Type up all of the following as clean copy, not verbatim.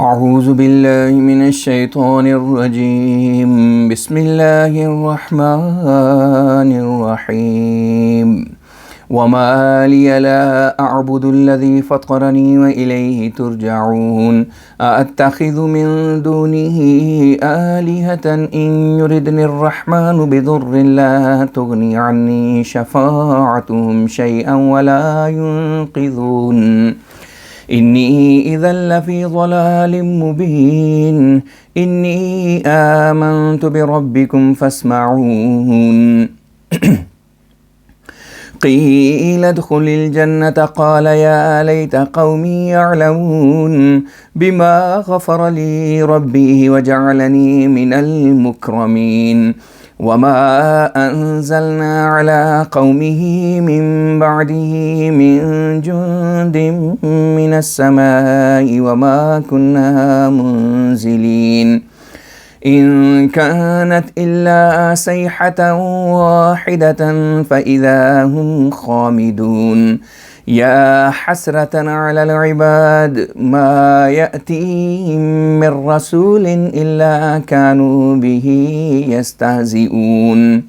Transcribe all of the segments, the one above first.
اعوذ باللہ من الشیطان الرجیم بسم اللہ الرحمن الرحیم وما لی لا اعبد الذی فطرنی وإلیہ ترجعون اتخذ من دونه آلہة ان یردنی الرحمن بضر لا تغنی عنی شفاعتهم شیئا ولا ينقذون انی اذا لفی ضلال مبین انی آمنت بربکم فاسمعون قیل ادخل الجنة قال یا لیت قومی یعلمون بما غفر لی ربی وجعلنی من المکرمین وما انزلنا على قومه من بعده من جند من السماء وما كنا منزلين إن كانت إلا صيحة واحدة فإذا هم خامدون يا حسرة على العباد ما يأتيهم من رسول إلا كانوا به يستهزئون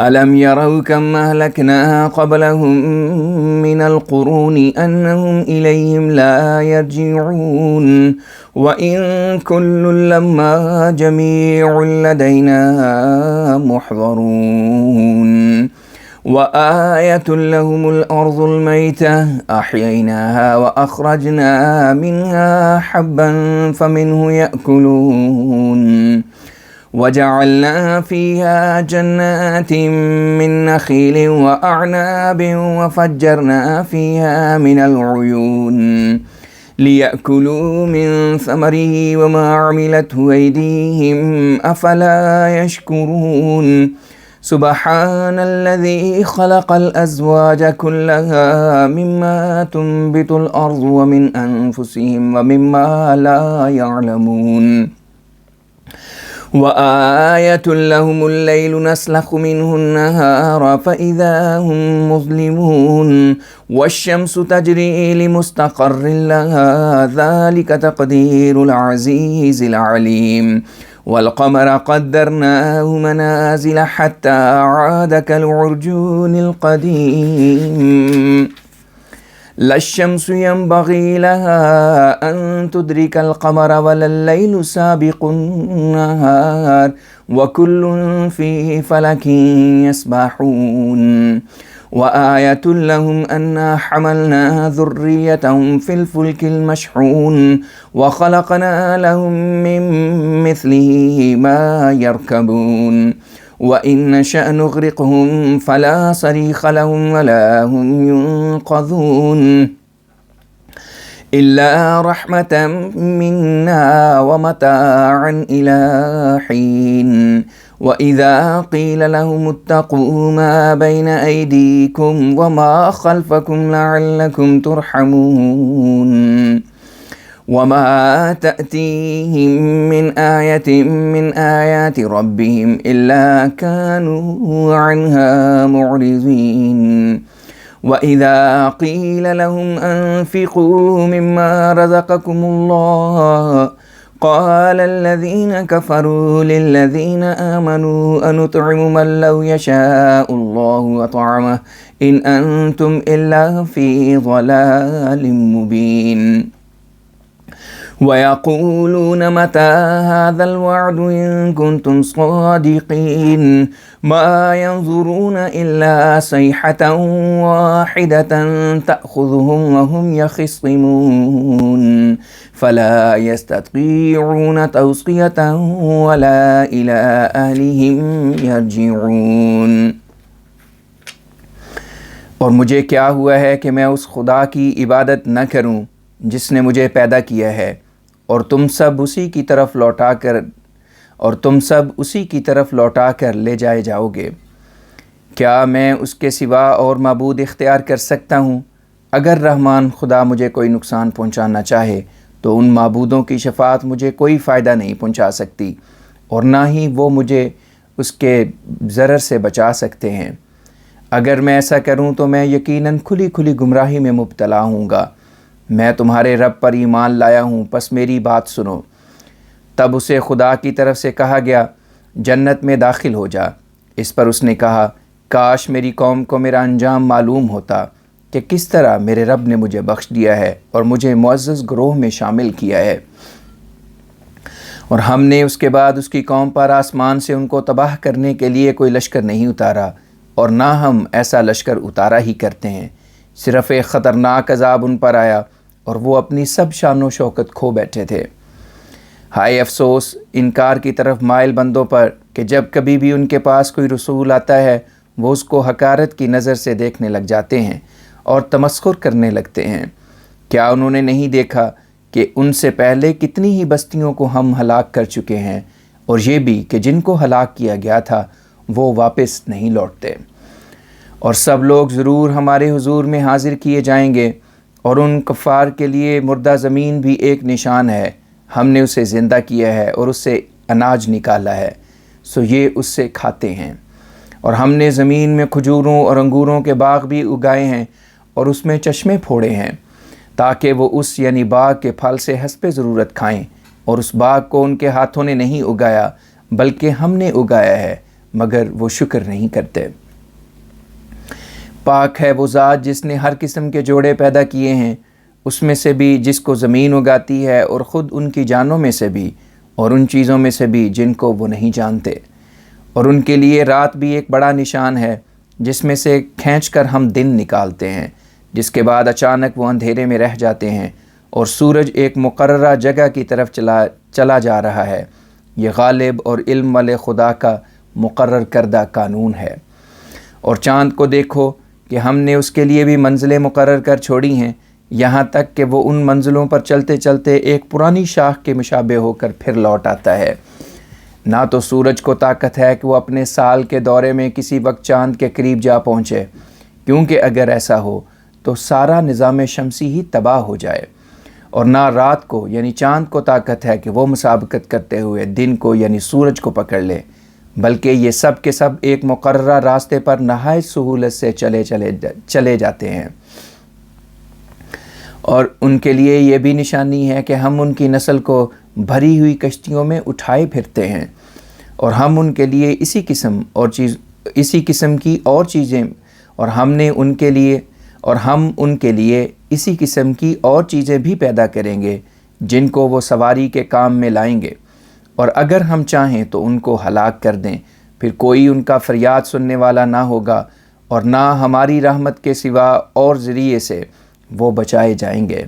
ألم يروا كم أهلكنا قبلهم من القرون أنهم إليهم لا يرجعون وإن كل لما جميع لدينا محضرون وآية لهم الأرض الميتة أحييناها وأخرجنا منها حبا فمنه يأكلون وجعلنا فيها جنات من نخيل وأعناب وفجرنا فيها من العيون ليأكلوا من ثمره وما عملته أيديهم أفلا يشكرون سبحان الذي خلق الأزواج كلها مما تنبت الأرض ومن أنفسهم ومما لا يعلمون وآية لهم الليل نسلخ منه النهار فإذا هم مظلمون والشمس تجري لمستقر لها ذلك تقدير العزيز العليم والقمر قدرناه منازل حتى عاد كالعرجون القديم لا الشمس ينبغي لها أن تدرك القمر ولا الليل سابق النهار وكل في فلك يسبحون وآية لهم أنا حملنا ذريتهم في الفلك المشحون وخلقنا لهم من مثله ما يركبون وإن نشأ نغرقهم فلا صريخ لهم ولا هم ينقذون إلا رحمة منا ومتاعا إلى حين وإذا قيل لهم اتقوا ما بين أيديكم وما خلفكم لعلكم ترحمون وما تأتيهم من آية من آيات ربهم إلا كانوا عنها معرضين وإذا قيل لهم أنفقوا مما رزقكم الله قال الذين كفروا للذين آمنوا أنطعم من لو يشاء الله أطعمه إن أنتم إلا في ضلال مبين ويقولون متى هذا الوعد إن كنتم صادقين ما ينظرون إلا صيحة واحدة تأخذهم وهم يخصمون فلا يستطيعون توصية ولا إلى أهلهم يرجعون۔ اور مجھے کیا ہوا ہے کہ میں اس خدا کی عبادت نہ کروں جس نے مجھے پیدا کیا ہے اور تم سب اسی کی طرف لوٹا کر لے جائے جاؤ گے۔ کیا میں اس کے سوا اور معبود اختیار کر سکتا ہوں؟ اگر رحمان خدا مجھے کوئی نقصان پہنچانا چاہے تو ان معبودوں کی شفاعت مجھے کوئی فائدہ نہیں پہنچا سکتی اور نہ ہی وہ مجھے اس کے ضرر سے بچا سکتے ہیں۔ اگر میں ایسا کروں تو میں یقیناً کھلی کھلی گمراہی میں مبتلا ہوں گا۔ میں تمہارے رب پر ایمان لایا ہوں، پس میری بات سنو۔ تب اسے خدا کی طرف سے کہا گیا، جنت میں داخل ہو جا۔ اس پر اس نے کہا، کاش میری قوم کو میرا انجام معلوم ہوتا کہ کس طرح میرے رب نے مجھے بخش دیا ہے اور مجھے معزز گروہ میں شامل کیا ہے۔ اور ہم نے اس کے بعد اس کی قوم پر آسمان سے ان کو تباہ کرنے کے لیے کوئی لشکر نہیں اتارا، اور نہ ہم ایسا لشکر اتارا ہی کرتے ہیں۔ صرف ایک خطرناک عذاب ان پر آیا اور وہ اپنی سب شان و شوکت کھو بیٹھے تھے۔ ہائے افسوس انکار کی طرف مائل بندوں پر کہ جب کبھی بھی ان کے پاس کوئی رسول آتا ہے وہ اس کو حقارت کی نظر سے دیکھنے لگ جاتے ہیں اور تمسخر کرنے لگتے ہیں۔ کیا انہوں نے نہیں دیکھا کہ ان سے پہلے کتنی ہی بستیوں کو ہم ہلاک کر چکے ہیں، اور یہ بھی کہ جن کو ہلاک کیا گیا تھا وہ واپس نہیں لوٹتے۔ اور سب لوگ ضرور ہمارے حضور میں حاضر کیے جائیں گے، اور ان کفار کے لیے مردہ زمین بھی ایک نشان ہے۔ ہم نے اسے زندہ کیا ہے اور اس سے اناج نکالا ہے، سو یہ اس سے کھاتے ہیں۔ اور ہم نے زمین میں کھجوروں اور انگوروں کے باغ بھی اگائے ہیں اور اس میں چشمے پھوڑے ہیں، تاکہ وہ اس یعنی باغ کے پھل سے حسب ضرورت کھائیں۔ اور اس باغ کو ان کے ہاتھوں نے نہیں اگایا بلکہ ہم نے اگایا ہے، مگر وہ شکر نہیں کرتے۔ پاک ہے وہ ذات جس نے ہر قسم کے جوڑے پیدا کیے ہیں، اس میں سے بھی جس کو زمین اگاتی ہے اور خود ان کی جانوں میں سے بھی، اور ان چیزوں میں سے بھی جن کو وہ نہیں جانتے۔ اور ان کے لیے رات بھی ایک بڑا نشان ہے جس میں سے کھینچ کر ہم دن نکالتے ہیں، جس کے بعد اچانک وہ اندھیرے میں رہ جاتے ہیں، اور سورج ایک مقررہ جگہ کی طرف چلا جا رہا ہے۔ یہ غالب اور علم والے خدا کا مقرر کردہ قانون ہے۔ اور چاند کو دیکھو کہ ہم نے اس کے لیے بھی منزلیں مقرر کر چھوڑی ہیں، یہاں تک کہ وہ ان منزلوں پر چلتے چلتے ایک پرانی شاخ کے مشابہ ہو کر پھر لوٹ آتا ہے۔ نہ تو سورج کو طاقت ہے کہ وہ اپنے سال کے دورے میں کسی وقت چاند کے قریب جا پہنچے، کیونکہ اگر ایسا ہو تو سارا نظام شمسی ہی تباہ ہو جائے۔ اور نہ رات کو یعنی چاند کو طاقت ہے کہ وہ مسابقت کرتے ہوئے دن کو یعنی سورج کو پکڑ لے، بلکہ یہ سب کے سب ایک مقررہ راستے پر نہایت سہولت سے چلے جاتے ہیں۔ اور ان کے لیے یہ بھی نشانی ہے کہ ہم ان کی نسل کو بھری ہوئی کشتیوں میں اٹھائے پھرتے ہیں، اور ہم ان کے لیے اسی قسم کی اور چیزیں اور ہم ان کے لیے اسی قسم کی اور چیزیں بھی پیدا کریں گے جن کو وہ سواری کے کام میں لائیں گے، اور اگر ہم چاہیں تو ان کو ہلاک کر دیں، پھر کوئی ان کا فریاد سننے والا نہ ہوگا، اور نہ ہماری رحمت کے سوا اور ذریعے سے وہ بچائے جائیں گے۔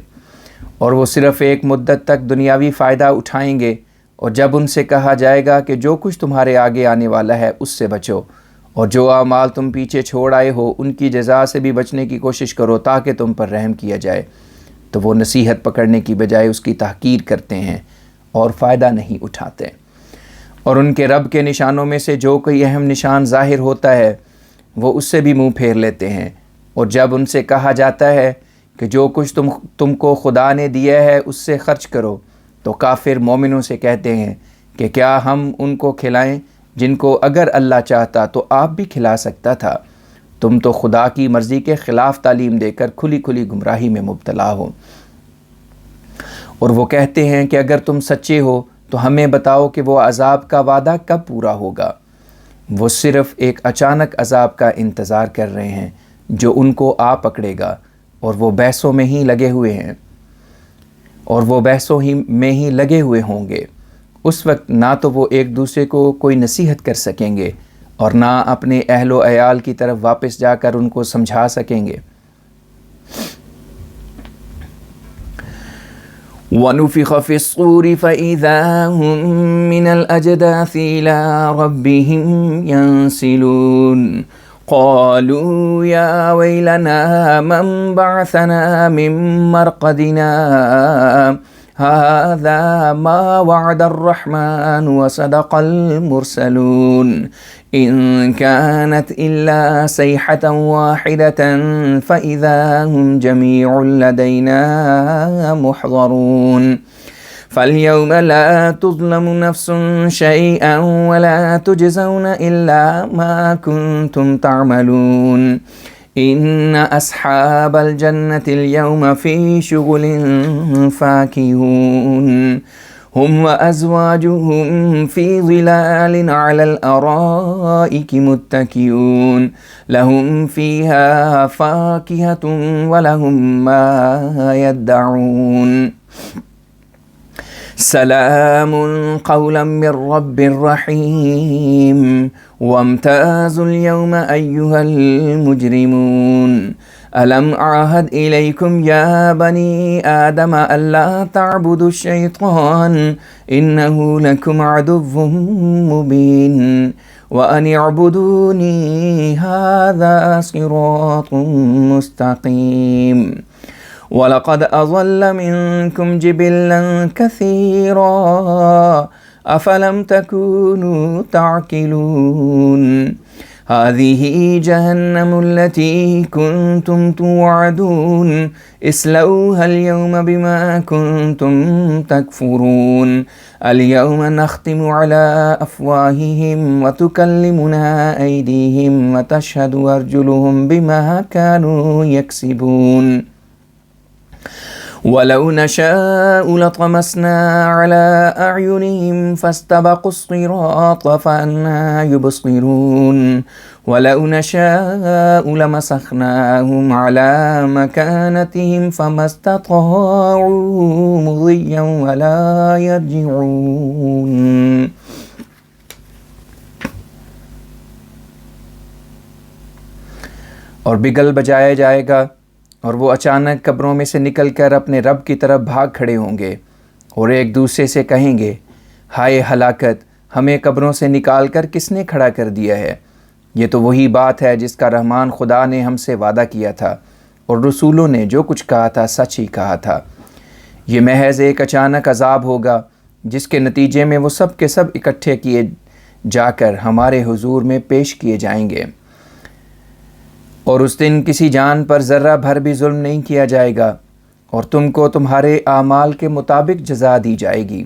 اور وہ صرف ایک مدت تک دنیاوی فائدہ اٹھائیں گے، اور جب ان سے کہا جائے گا کہ جو کچھ تمہارے آگے آنے والا ہے اس سے بچو، اور جو اعمال تم پیچھے چھوڑ آئے ہو ان کی جزا سے بھی بچنے کی کوشش کرو تاکہ تم پر رحم کیا جائے، تو وہ نصیحت پکڑنے کی بجائے اس کی تحقیر کرتے ہیں اور فائدہ نہیں اٹھاتے۔ اور ان کے رب کے نشانوں میں سے جو کوئی اہم نشان ظاہر ہوتا ہے وہ اس سے بھی منہ پھیر لیتے ہیں، اور جب ان سے کہا جاتا ہے کہ جو کچھ تم کو خدا نے دیا ہے اس سے خرچ کرو، تو کافر مومنوں سے کہتے ہیں کہ کیا ہم ان کو کھلائیں جن کو اگر اللہ چاہتا تو آپ بھی کھلا سکتا تھا؟ تم تو خدا کی مرضی کے خلاف تعلیم دے کر کھلی کھلی گمراہی میں مبتلا ہو۔ اور وہ کہتے ہیں کہ اگر تم سچے ہو تو ہمیں بتاؤ کہ وہ عذاب کا وعدہ کب پورا ہوگا۔ وہ صرف ایک اچانک عذاب کا انتظار کر رہے ہیں جو ان کو آ پکڑے گا، اور وہ بحثوں میں ہی لگے ہوئے ہوں گے۔ اس وقت نہ تو وہ ایک دوسرے کو کوئی نصیحت کر سکیں گے اور نہ اپنے اہل و عیال کی طرف واپس جا کر ان کو سمجھا سکیں گے۔ وَنُفِخَ فِي الصُّورِ فَإِذَا هُم مِّنَ الْأَجْدَاثِ إِلَىٰ رَبِّهِمْ يَنسِلُونَ قَالُوا يَا وَيْلَنَا مَنْ بَعَثَنَا مِن مَّرْقَدِنَا هَٰذَا مَا وَعَدَ الرَّحْمَٰنُ وَصَدَقَ الْمُرْسَلُونَ إِن كَانَتْ إِلَّا صَيْحَةً وَاحِدَةً فَإِذَا هُمْ جَمِيعٌ لَّدَيْنَا مُحْضَرُونَ فَالْيَوْمَ لَا تُظْلَمُ نَفْسٌ شَيْئًا وَلَا تُجْزَوْنَ إِلَّا مَا كُنتُمْ تَعْمَلُونَ إن أصحاب الجنة اليوم في شغل فاكهون هم وأزواجهم في ظلال على الأرائك متكئون لهم فيها فاكهة ولهم ما يدعون سلام قولا من رب رحيم وامتازوا اليوم أيها المجرمون ألم أعهد إليكم يا بني آدم ألا تعبدوا الشيطان إنه لكم عدو مبين وأن اعبدوني هذا صراط مستقيم وَلَقَدْ أَضَلَّ مِنْكُمْ جِبِلًّا كَثِيرًا أَفَلَمْ تَكُونُوا تَعْقِلُونَ هذه جهنم التي كنتم توعدون اصلوها اليوم بما كنتم تكفرون اليوم نختم على أفواههم وتكلمنا أيديهم وتشهد أرجلهم بما كانوا يكسبون ولو نشاء لطمسنا على أعينهم فاستبقوا الصراط فأنى يبصرون ولو نشاء لمسخناهم على مكانتهم فما استطاعوا مضيا ولا يرجعون اور بگل بجایا جائے گا اور وہ اچانک قبروں میں سے نکل کر اپنے رب کی طرف بھاگ کھڑے ہوں گے اور ایک دوسرے سے کہیں گے ہائے ہلاکت ہمیں قبروں سے نکال کر کس نے کھڑا کر دیا ہے یہ تو وہی بات ہے جس کا رحمان خدا نے ہم سے وعدہ کیا تھا اور رسولوں نے جو کچھ کہا تھا سچ ہی کہا تھا یہ محض ایک اچانک عذاب ہوگا جس کے نتیجے میں وہ سب کے سب اکٹھے کیے جا کر ہمارے حضور میں پیش کیے جائیں گے اور اس دن کسی جان پر ذرہ بھر بھی ظلم نہیں کیا جائے گا اور تم کو تمہارے اعمال کے مطابق جزا دی جائے گی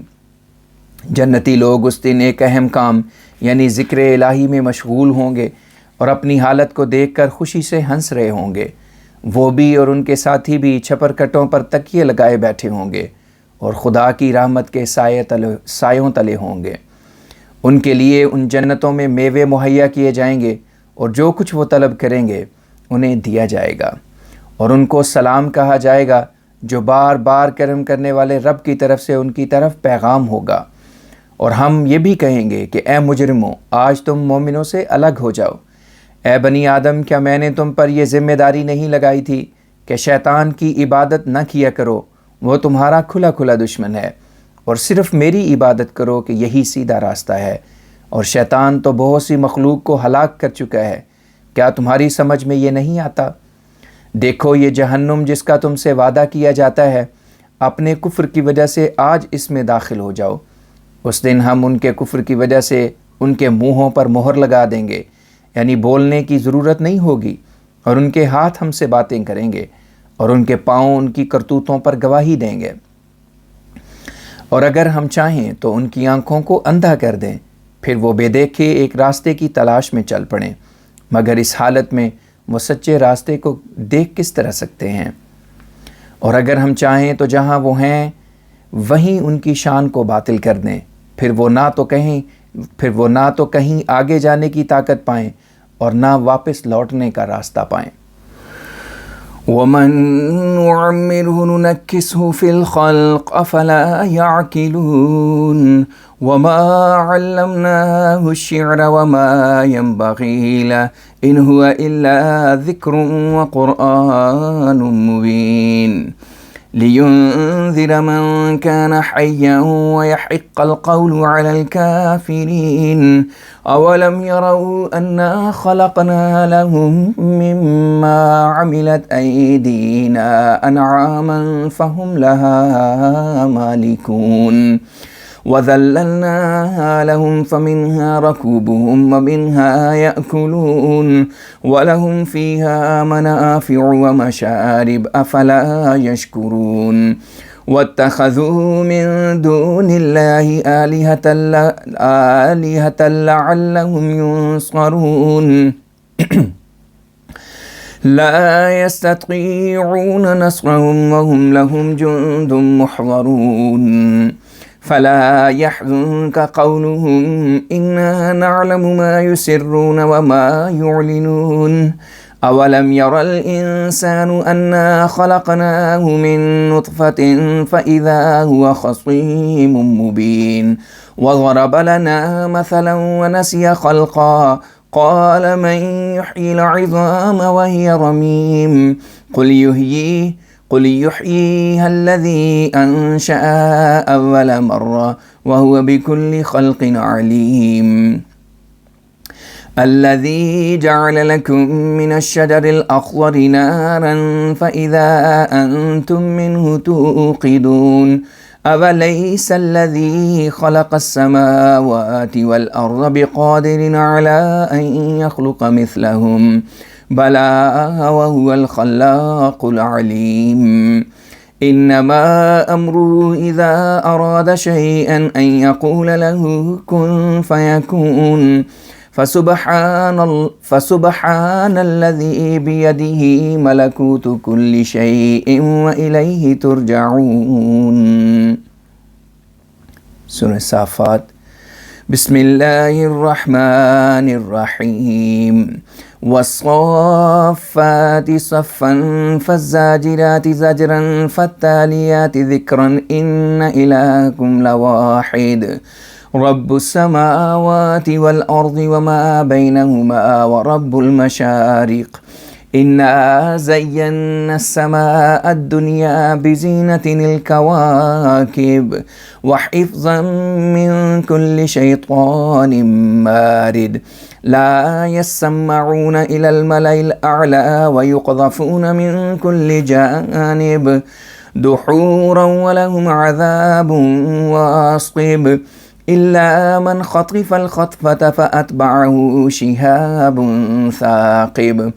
جنتی لوگ اس دن ایک اہم کام یعنی ذکر الہی میں مشغول ہوں گے اور اپنی حالت کو دیکھ کر خوشی سے ہنس رہے ہوں گے وہ بھی اور ان کے ساتھی بھی چھپر کٹوں پر تکیے لگائے بیٹھے ہوں گے اور خدا کی رحمت کے سایوں تلے ہوں گے ان کے لیے ان جنتوں میں میوے مہیا کیے جائیں گے اور جو کچھ وہ طلب کریں گے انہیں دیا جائے گا اور ان کو سلام کہا جائے گا جو بار بار کرم کرنے والے رب کی طرف سے ان کی طرف پیغام ہوگا اور ہم یہ بھی کہیں گے کہ اے مجرموں آج تم مومنوں سے الگ ہو جاؤ اے بنی آدم کیا میں نے تم پر یہ ذمہ داری نہیں لگائی تھی کہ شیطان کی عبادت نہ کیا کرو وہ تمہارا کھلا کھلا دشمن ہے اور صرف میری عبادت کرو کہ یہی سیدھا راستہ ہے اور شیطان تو بہت سی مخلوق کو ہلاک کر چکا ہے کیا تمہاری سمجھ میں یہ نہیں آتا دیکھو یہ جہنم جس کا تم سے وعدہ کیا جاتا ہے اپنے کفر کی وجہ سے آج اس میں داخل ہو جاؤ اس دن ہم ان کے کفر کی وجہ سے ان کے منہوں پر مہر لگا دیں گے یعنی بولنے کی ضرورت نہیں ہوگی اور ان کے ہاتھ ہم سے باتیں کریں گے اور ان کے پاؤں ان کی کرتوتوں پر گواہی دیں گے اور اگر ہم چاہیں تو ان کی آنکھوں کو اندھا کر دیں پھر وہ بے دیکھے ایک راستے کی تلاش میں چل پڑیں مگر اس حالت میں وہ سچے راستے کو دیکھ کس طرح سکتے ہیں اور اگر ہم چاہیں تو جہاں وہ ہیں وہیں ان کی شان کو باطل کر دیں پھر وہ نہ تو کہیں آگے جانے کی طاقت پائیں اور نہ واپس لوٹنے کا راستہ پائیں وَمَن نُعَمِّرْهُ نُنَكِّسْهُ فِي الْخَلْقِ أَفَلَا يَعْقِلُونَ وَمَا عَلَّمْنَاهُ الشِّعْرَ وَمَا يَنبَغِي لَهُ إِنْ هُوَ إِلَّا ذِكْرٌ وَقُرْآنٌ مُبِينٌ لِيُنذِرَ مَن كَانَ حَيًّا وَيَحِقَّ الْقَوْلُ عَلَى الْكَافِرِينَ أَوَلَمْ يَرَوْا أَنَّا خَلَقْنَا لَهُم مِّمَّا عَمِلَتْ أَيْدِينَا أَنْعَامًا فَهُمْ لَهَا مَالِكُونَ وَذَلَّلْنَاهَا لَهُمْ فَمِنْهَا رَكُوبُهُمْ وَمِنْهَا يَأْكُلُونَ وَلَهُمْ فِيهَا مَنَافِعُ وَمَشَارِبُ أَفَلَا يَشْكُرُونَ وَاتَّخَذُوا مِن دُونِ اللَّهِ آلِهَةً لَعَلَّهُمْ يُنصَرُونَ لا يستطيعون نصرهم وهم لهم جند محضرون فلا يحزنك قولهم إنا نعلم ما يسرون وما يعلنون أولم ير الإنسان أنا خلقناه من نطفة فإذا هو خصيم مبين وضرب لنا مثلا ونسي خلقا قال من يحيي العظام وهي رميم قل يحييها الذي أنشأها أول مرة وهو بكل خلق عليم الذي جعل لكم من الشجر الأخضر نارا فإذا أنتم منه توقدون أوليس الذي خلق السماوات والأرض بقادر على أن يخلق مثلهم بلى وهو الخلاق العليم إنما أمره إذا أراد شيئا أن يقول له كن فيكون فسبحان الذي بيده ملكوت كل شيء وإليه ترجعون. سورة الصافات. بسم الله الرحمن الرحيم. والصافات صفا فالزاجرات زجرا فالتاليات ذكرا إن إلهكم لواحد رب السماوات والأرض وما بينهما ورب المشارق إنا زينا السماء الدنيا بزينة الكواكب وحفظا من كل شيطان مارد لا يسمعون إلى الملأ الأعلى ويقذفون من كل جانب دحورا ولهم عذاب واصب إلا من خطف الخطفة فأتبعه شهاب ثاقب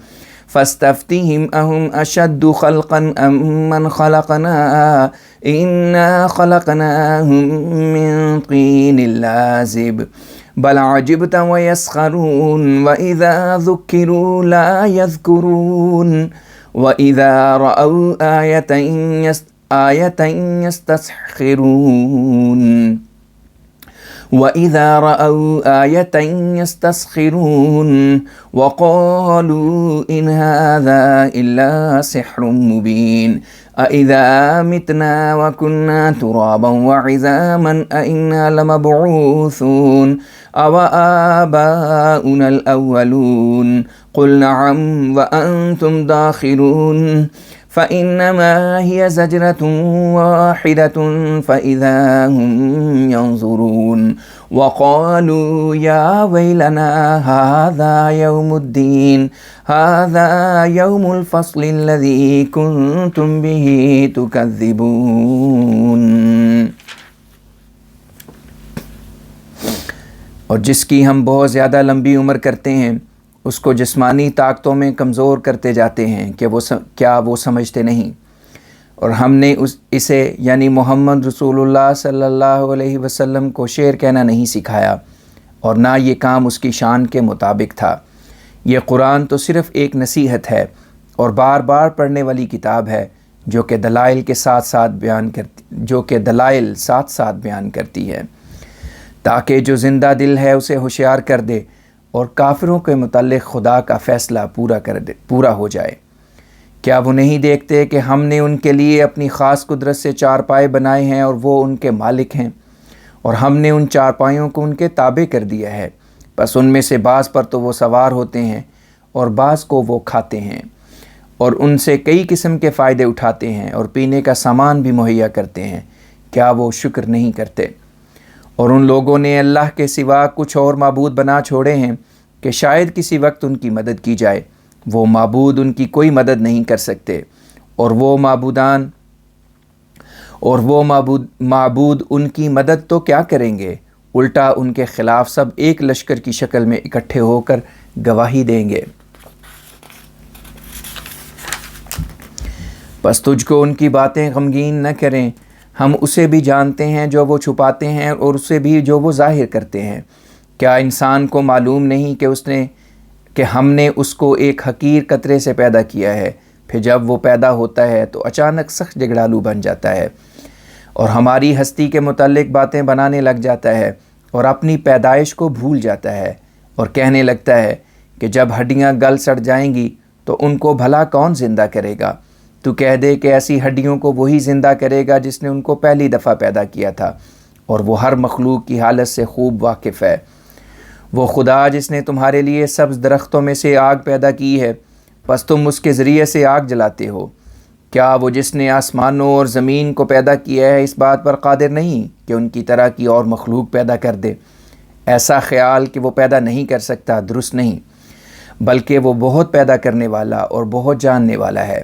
فاستفتهم أهم أشد خلقا أم من خلقنا إنا خلقناهم من طين لازب بل عجبت ويسخرون وإذا ذكروا لا يذكرون وإذا رأوا آية يستسخرون وإذا رأوا آية يستسخرون وقالوا إن هذا إلا سحر مبين أإذا متنا وكنا ترابا وعظاما أإنا لمبعوثون أو آباؤنا الأولون قل نعم وأنتم داخرون فإنما هي زجرة واحدة فإذا هم ينظرون وقالوا يا ويلنا هذا يوم الدين هذا يوم الفصل الذي كنتم به تكذبون. اور جس کی ہم بہت زیادہ لمبی عمر کرتے ہیں اس کو جسمانی طاقتوں میں کمزور کرتے جاتے ہیں کہ کیا وہ سمجھتے نہیں. اور ہم نے اسے یعنی محمد رسول اللہ صلی اللہ علیہ وسلم کو شعر کہنا نہیں سکھایا اور نہ یہ کام اس کی شان کے مطابق تھا. یہ قرآن تو صرف ایک نصیحت ہے اور بار بار پڑھنے والی کتاب ہے جو کہ دلائل ساتھ ساتھ بیان کرتی ہے تاکہ جو زندہ دل ہے اسے ہوشیار کر دے اور کافروں کے متعلق خدا کا فیصلہ پورا ہو جائے. کیا وہ نہیں دیکھتے کہ ہم نے ان کے لیے اپنی خاص قدرت سے چارپائے بنائے ہیں اور وہ ان کے مالک ہیں اور ہم نے ان چارپائیوں کو ان کے تابع کر دیا ہے. بس ان میں سے بعض پر تو وہ سوار ہوتے ہیں اور بعض کو وہ کھاتے ہیں اور ان سے کئی قسم کے فائدے اٹھاتے ہیں اور پینے کا سامان بھی مہیا کرتے ہیں. کیا وہ شکر نہیں کرتے؟ اور ان لوگوں نے اللہ کے سوا کچھ اور معبود بنا چھوڑے ہیں کہ شاید کسی وقت ان کی مدد کی جائے. وہ معبود ان کی کوئی مدد نہیں کر سکتے اور وہ معبود ان کی مدد تو کیا کریں گے، الٹا ان کے خلاف سب ایک لشکر کی شکل میں اکٹھے ہو کر گواہی دیں گے. بس تجھ کو ان کی باتیں غمگین نہ کریں، ہم اسے بھی جانتے ہیں جو وہ چھپاتے ہیں اور اسے بھی جو وہ ظاہر کرتے ہیں. کیا انسان کو معلوم نہیں کہ اس نے کہ ہم نے اس کو ایک حقیر قطرے سے پیدا کیا ہے، پھر جب وہ پیدا ہوتا ہے تو اچانک سخت جھگڑالو بن جاتا ہے اور ہماری ہستی کے متعلق باتیں بنانے لگ جاتا ہے اور اپنی پیدائش کو بھول جاتا ہے اور کہنے لگتا ہے کہ جب ہڈیاں گل سڑ جائیں گی تو ان کو بھلا کون زندہ کرے گا؟ تو کہہ دے کہ ایسی ہڈیوں کو وہی زندہ کرے گا جس نے ان کو پہلی دفعہ پیدا کیا تھا، اور وہ ہر مخلوق کی حالت سے خوب واقف ہے۔ وہ خدا جس نے تمہارے لیے سبز درختوں میں سے آگ پیدا کی ہے، پس تم اس کے ذریعے سے آگ جلاتے ہو۔ کیا وہ جس نے آسمانوں اور زمین کو پیدا کیا ہے اس بات پر قادر نہیں کہ ان کی طرح کی اور مخلوق پیدا کر دے؟ ایسا خیال کہ وہ پیدا نہیں کر سکتا درست نہیں، بلکہ وہ بہت پیدا کرنے والا اور بہت جاننے والا ہے۔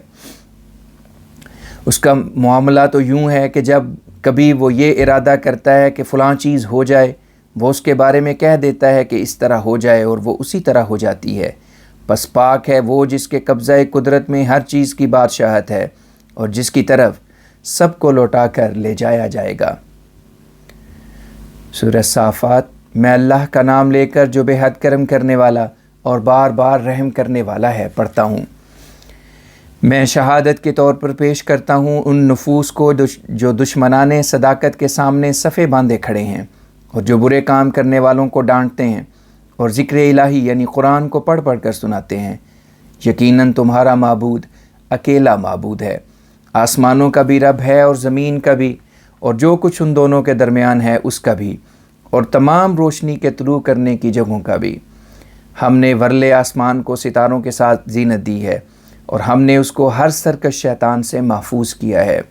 اس کا معاملہ تو یوں ہے کہ جب کبھی وہ یہ ارادہ کرتا ہے کہ فلاں چیز ہو جائے، وہ اس کے بارے میں کہہ دیتا ہے کہ اس طرح ہو جائے اور وہ اسی طرح ہو جاتی ہے۔ پس پاک ہے وہ جس کے قبضہ قدرت میں ہر چیز کی بادشاہت ہے اور جس کی طرف سب کو لوٹا کر لے جایا جائے گا۔ سورہ صافات۔ میں اللہ کا نام لے کر جو بے حد کرم کرنے والا اور بار بار رحم کرنے والا ہے پڑھتا ہوں۔ میں شہادت کے طور پر پیش کرتا ہوں ان نفوس کو جو دشمنان صداقت کے سامنے صفے باندھے کھڑے ہیں اور جو برے کام کرنے والوں کو ڈانٹتے ہیں اور ذکر الہی یعنی قرآن کو پڑھ پڑھ کر سناتے ہیں۔ یقیناً تمہارا معبود اکیلا معبود ہے، آسمانوں کا بھی رب ہے اور زمین کا بھی، اور جو کچھ ان دونوں کے درمیان ہے اس کا بھی، اور تمام روشنی کے طلوع کرنے کی جگہوں کا بھی۔ ہم نے ورلے آسمان کو ستاروں کے ساتھ زینت دی ہے اور ہم نے اس کو ہر سرکش شیطان سے محفوظ کیا ہے۔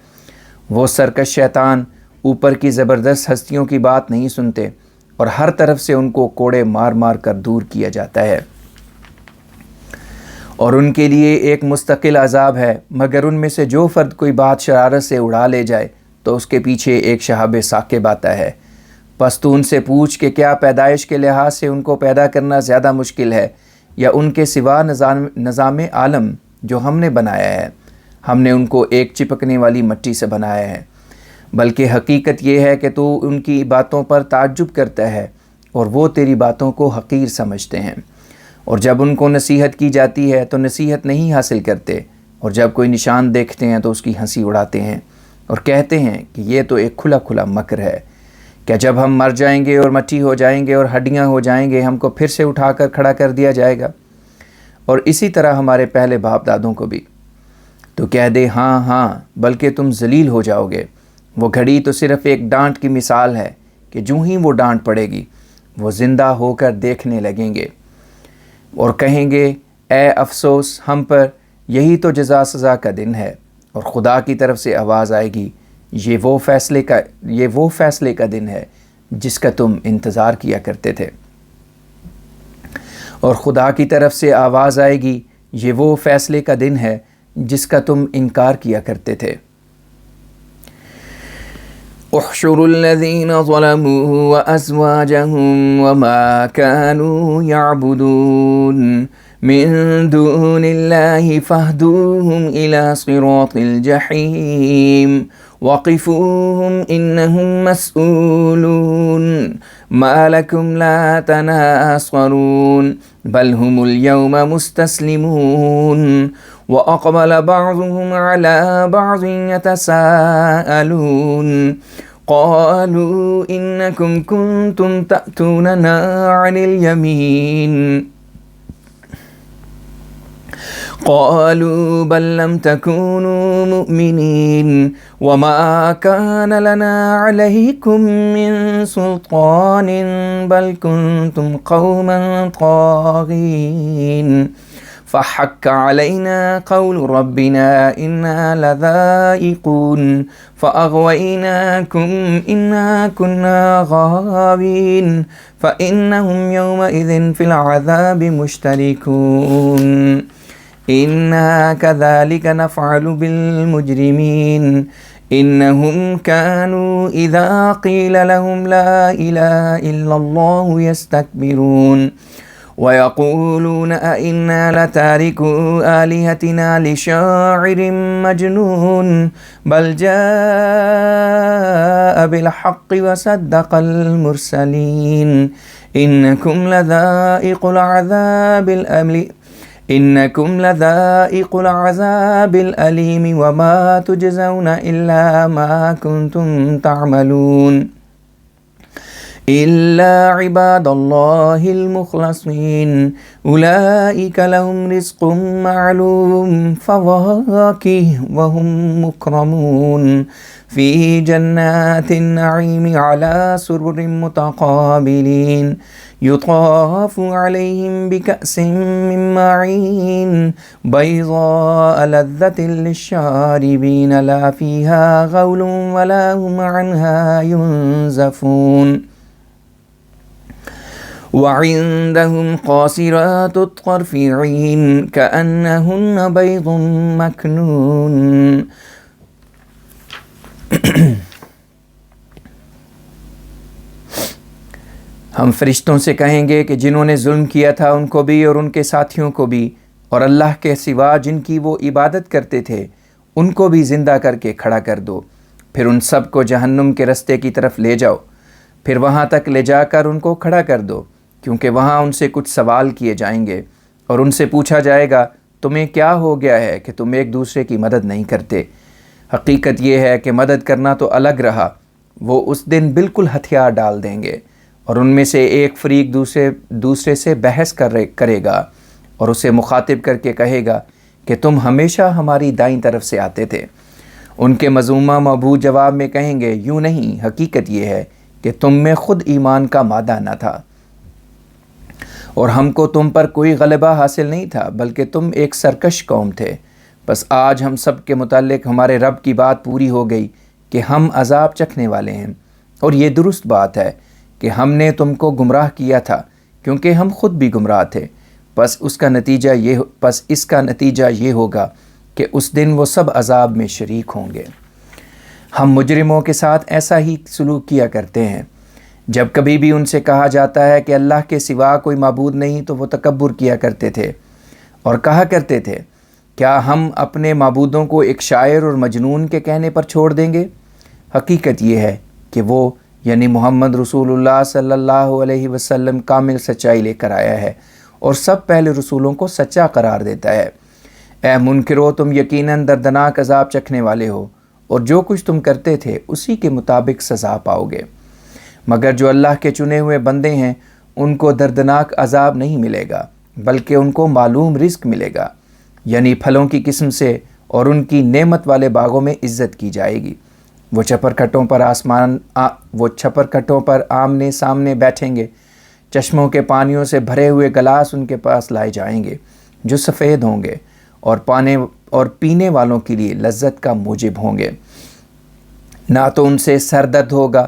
وہ سرکش شیطان اوپر کی زبردست ہستیوں کی بات نہیں سنتے اور ہر طرف سے ان کو کوڑے مار مار کر دور کیا جاتا ہے، اور ان کے لیے ایک مستقل عذاب ہے، مگر ان میں سے جو فرد کوئی بات شرارت سے اڑا لے جائے تو اس کے پیچھے ایک شہاب ثاقب آتا ہے۔ پس تو ان سے پوچھ کہ کیا پیدائش کے لحاظ سے ان کو پیدا کرنا زیادہ مشکل ہے یا ان کے سوا نظام عالم جو ہم نے بنایا ہے؟ ہم نے ان کو ایک چپکنے والی مٹی سے بنایا ہے، بلکہ حقیقت یہ ہے کہ تو ان کی باتوں پر تعجب کرتا ہے اور وہ تیری باتوں کو حقیر سمجھتے ہیں، اور جب ان کو نصیحت کی جاتی ہے تو نصیحت نہیں حاصل کرتے، اور جب کوئی نشان دیکھتے ہیں تو اس کی ہنسی اڑاتے ہیں اور کہتے ہیں کہ یہ تو ایک کھلا کھلا مکر ہے۔ کیا جب ہم مر جائیں گے اور مٹی ہو جائیں گے اور ہڈیاں ہو جائیں گے ہم کو پھر سے اٹھا کر کھڑا کر دیا جائے گا؟ اور اسی طرح ہمارے پہلے باپ دادوں کو بھی۔ تو کہہ دے ہاں ہاں، بلکہ تم ذلیل ہو جاؤ گے۔ وہ گھڑی تو صرف ایک ڈانٹ کی مثال ہے کہ جو ہی وہ ڈانٹ پڑے گی وہ زندہ ہو کر دیکھنے لگیں گے اور کہیں گے اے افسوس ہم پر، یہی تو جزا سزا کا دن ہے۔ اور خدا کی طرف سے آواز آئے گی، یہ وہ فیصلے کا دن ہے جس کا تم انتظار کیا کرتے تھے۔ اور خدا کی طرف سے آواز آئے گی، یہ وہ فیصلے کا دن ہے جس کا تم انکار کیا کرتے تھے۔ احشروا الذين ظلموا وأزواجهم وما كانوا يعبدون من دون الله فاهدوهم إلى صراط الجحيم وقفوهم إنهم مسؤولون ما لكم لا تناصرون بل هم اليوم مستسلمون وأقبل بعضهم على بعض يتساءلون قالوا إنكم كنتم تأتوننا عن اليمين قالوا بل لم تكونوا مؤمنين وما كان لنا عليكم من سلطان بل كنتم قوما طاغين فحق علينا قول ربنا إنا لذائقون فأغويناكم إنا كنا غاوين فإنهم يومئذ في العذاب مشتركون إنا كذلك نفعل بالمجرمين إنهم كانوا إذا قيل لهم لا إله إلا الله يستكبرون وَيَقُولُونَ أَإِنَّا لَتَارِكُو آلِهَتِنَا لِشَاعِرٍ مَجْنُونٍ بَلْ جَاءَ بِالْحَقِّ وَصَدَّقَ الْمُرْسَلِينَ إِنَّكُمْ لَذَائِقُو الْعَذَابِ الْأَلِيمِ وَمَا تُجْزَوْنَ إِلَّا مَا كُنْتُمْ تَعْمَلُونَ إِلَّا عِبَادَ اللَّهِ الْمُخْلَصِينَ أُولَئِكَ لَهُمْ رِزْقٌ مَعْلُومٌ فَوَاكِهُ وَهُمْ مُكْرَمُونَ فِي جَنَّاتِ النَّعِيمِ عَلَى سُرُرٍ مُتَقَابِلِينَ يُطَافُ عَلَيْهِمْ بِكَأْسٍ مِّن مَّعِينٍ بَيْضَاءَ لَذَّةٍ لِّلشَّارِبِينَ لَا فِيهَا غَوْلٌ وَلَا هُمْ عَنْهَا يُنزَفُونَ وَعِندَهُمْ قَاصِرَاتُ الطَّرْفِ عِينٌ كَأَنَّهُنَّ بَيْضٌ مَّكْنُونٌ۔ ہم فرشتوں سے کہیں گے کہ جنہوں نے ظلم کیا تھا ان کو بھی اور ان کے ساتھیوں کو بھی، اور اللہ کے سوا جن کی وہ عبادت کرتے تھے ان کو بھی زندہ کر کے کھڑا کر دو، پھر ان سب کو جہنم کے رستے کی طرف لے جاؤ، پھر وہاں تک لے جا کر ان کو کھڑا کر دو، کیونکہ وہاں ان سے کچھ سوال کیے جائیں گے اور ان سے پوچھا جائے گا تمہیں کیا ہو گیا ہے کہ تم ایک دوسرے کی مدد نہیں کرتے۔ حقیقت یہ ہے کہ مدد کرنا تو الگ رہا، وہ اس دن بالکل ہتھیار ڈال دیں گے اور ان میں سے ایک فریق دوسرے سے بحث کرے گا اور اسے مخاطب کر کے کہے گا کہ تم ہمیشہ ہماری دائیں طرف سے آتے تھے۔ ان کے مظلومہ معبود جواب میں کہیں گے یوں نہیں، حقیقت یہ ہے کہ تم میں خود ایمان کا مادہ نہ تھا اور ہم کو تم پر کوئی غلبہ حاصل نہیں تھا، بلکہ تم ایک سرکش قوم تھے۔ بس آج ہم سب کے متعلق ہمارے رب کی بات پوری ہو گئی کہ ہم عذاب چکھنے والے ہیں، اور یہ درست بات ہے کہ ہم نے تم کو گمراہ کیا تھا کیونکہ ہم خود بھی گمراہ تھے۔ پس اس کا نتیجہ یہ ہوگا کہ اس دن وہ سب عذاب میں شریک ہوں گے۔ ہم مجرموں کے ساتھ ایسا ہی سلوک کیا کرتے ہیں۔ جب کبھی بھی ان سے کہا جاتا ہے کہ اللہ کے سوا کوئی معبود نہیں تو وہ تکبر کیا کرتے تھے اور کہا کرتے تھے کیا ہم اپنے معبودوں کو ایک شاعر اور مجنون کے کہنے پر چھوڑ دیں گے؟ حقیقت یہ ہے کہ وہ یعنی محمد رسول اللہ صلی اللہ علیہ وسلم کامل سچائی لے کر آیا ہے اور سب پہلے رسولوں کو سچا قرار دیتا ہے۔ اے منکرو، تم یقیناً دردناک عذاب چکھنے والے ہو اور جو کچھ تم کرتے تھے اسی کے مطابق سزا پاؤ گے، مگر جو اللہ کے چنے ہوئے بندے ہیں ان کو دردناک عذاب نہیں ملے گا بلکہ ان کو معلوم رزق ملے گا، یعنی پھلوں کی قسم سے، اور ان کی نعمت والے باغوں میں عزت کی جائے گی۔ وہ چھپر کھٹوں پر آمنے سامنے بیٹھیں گے، چشموں کے پانیوں سے بھرے ہوئے گلاس ان کے پاس لائے جائیں گے جو سفید ہوں گے اور پینے والوں کے لیے لذت کا موجب ہوں گے۔ نہ تو ان سے سر درد ہوگا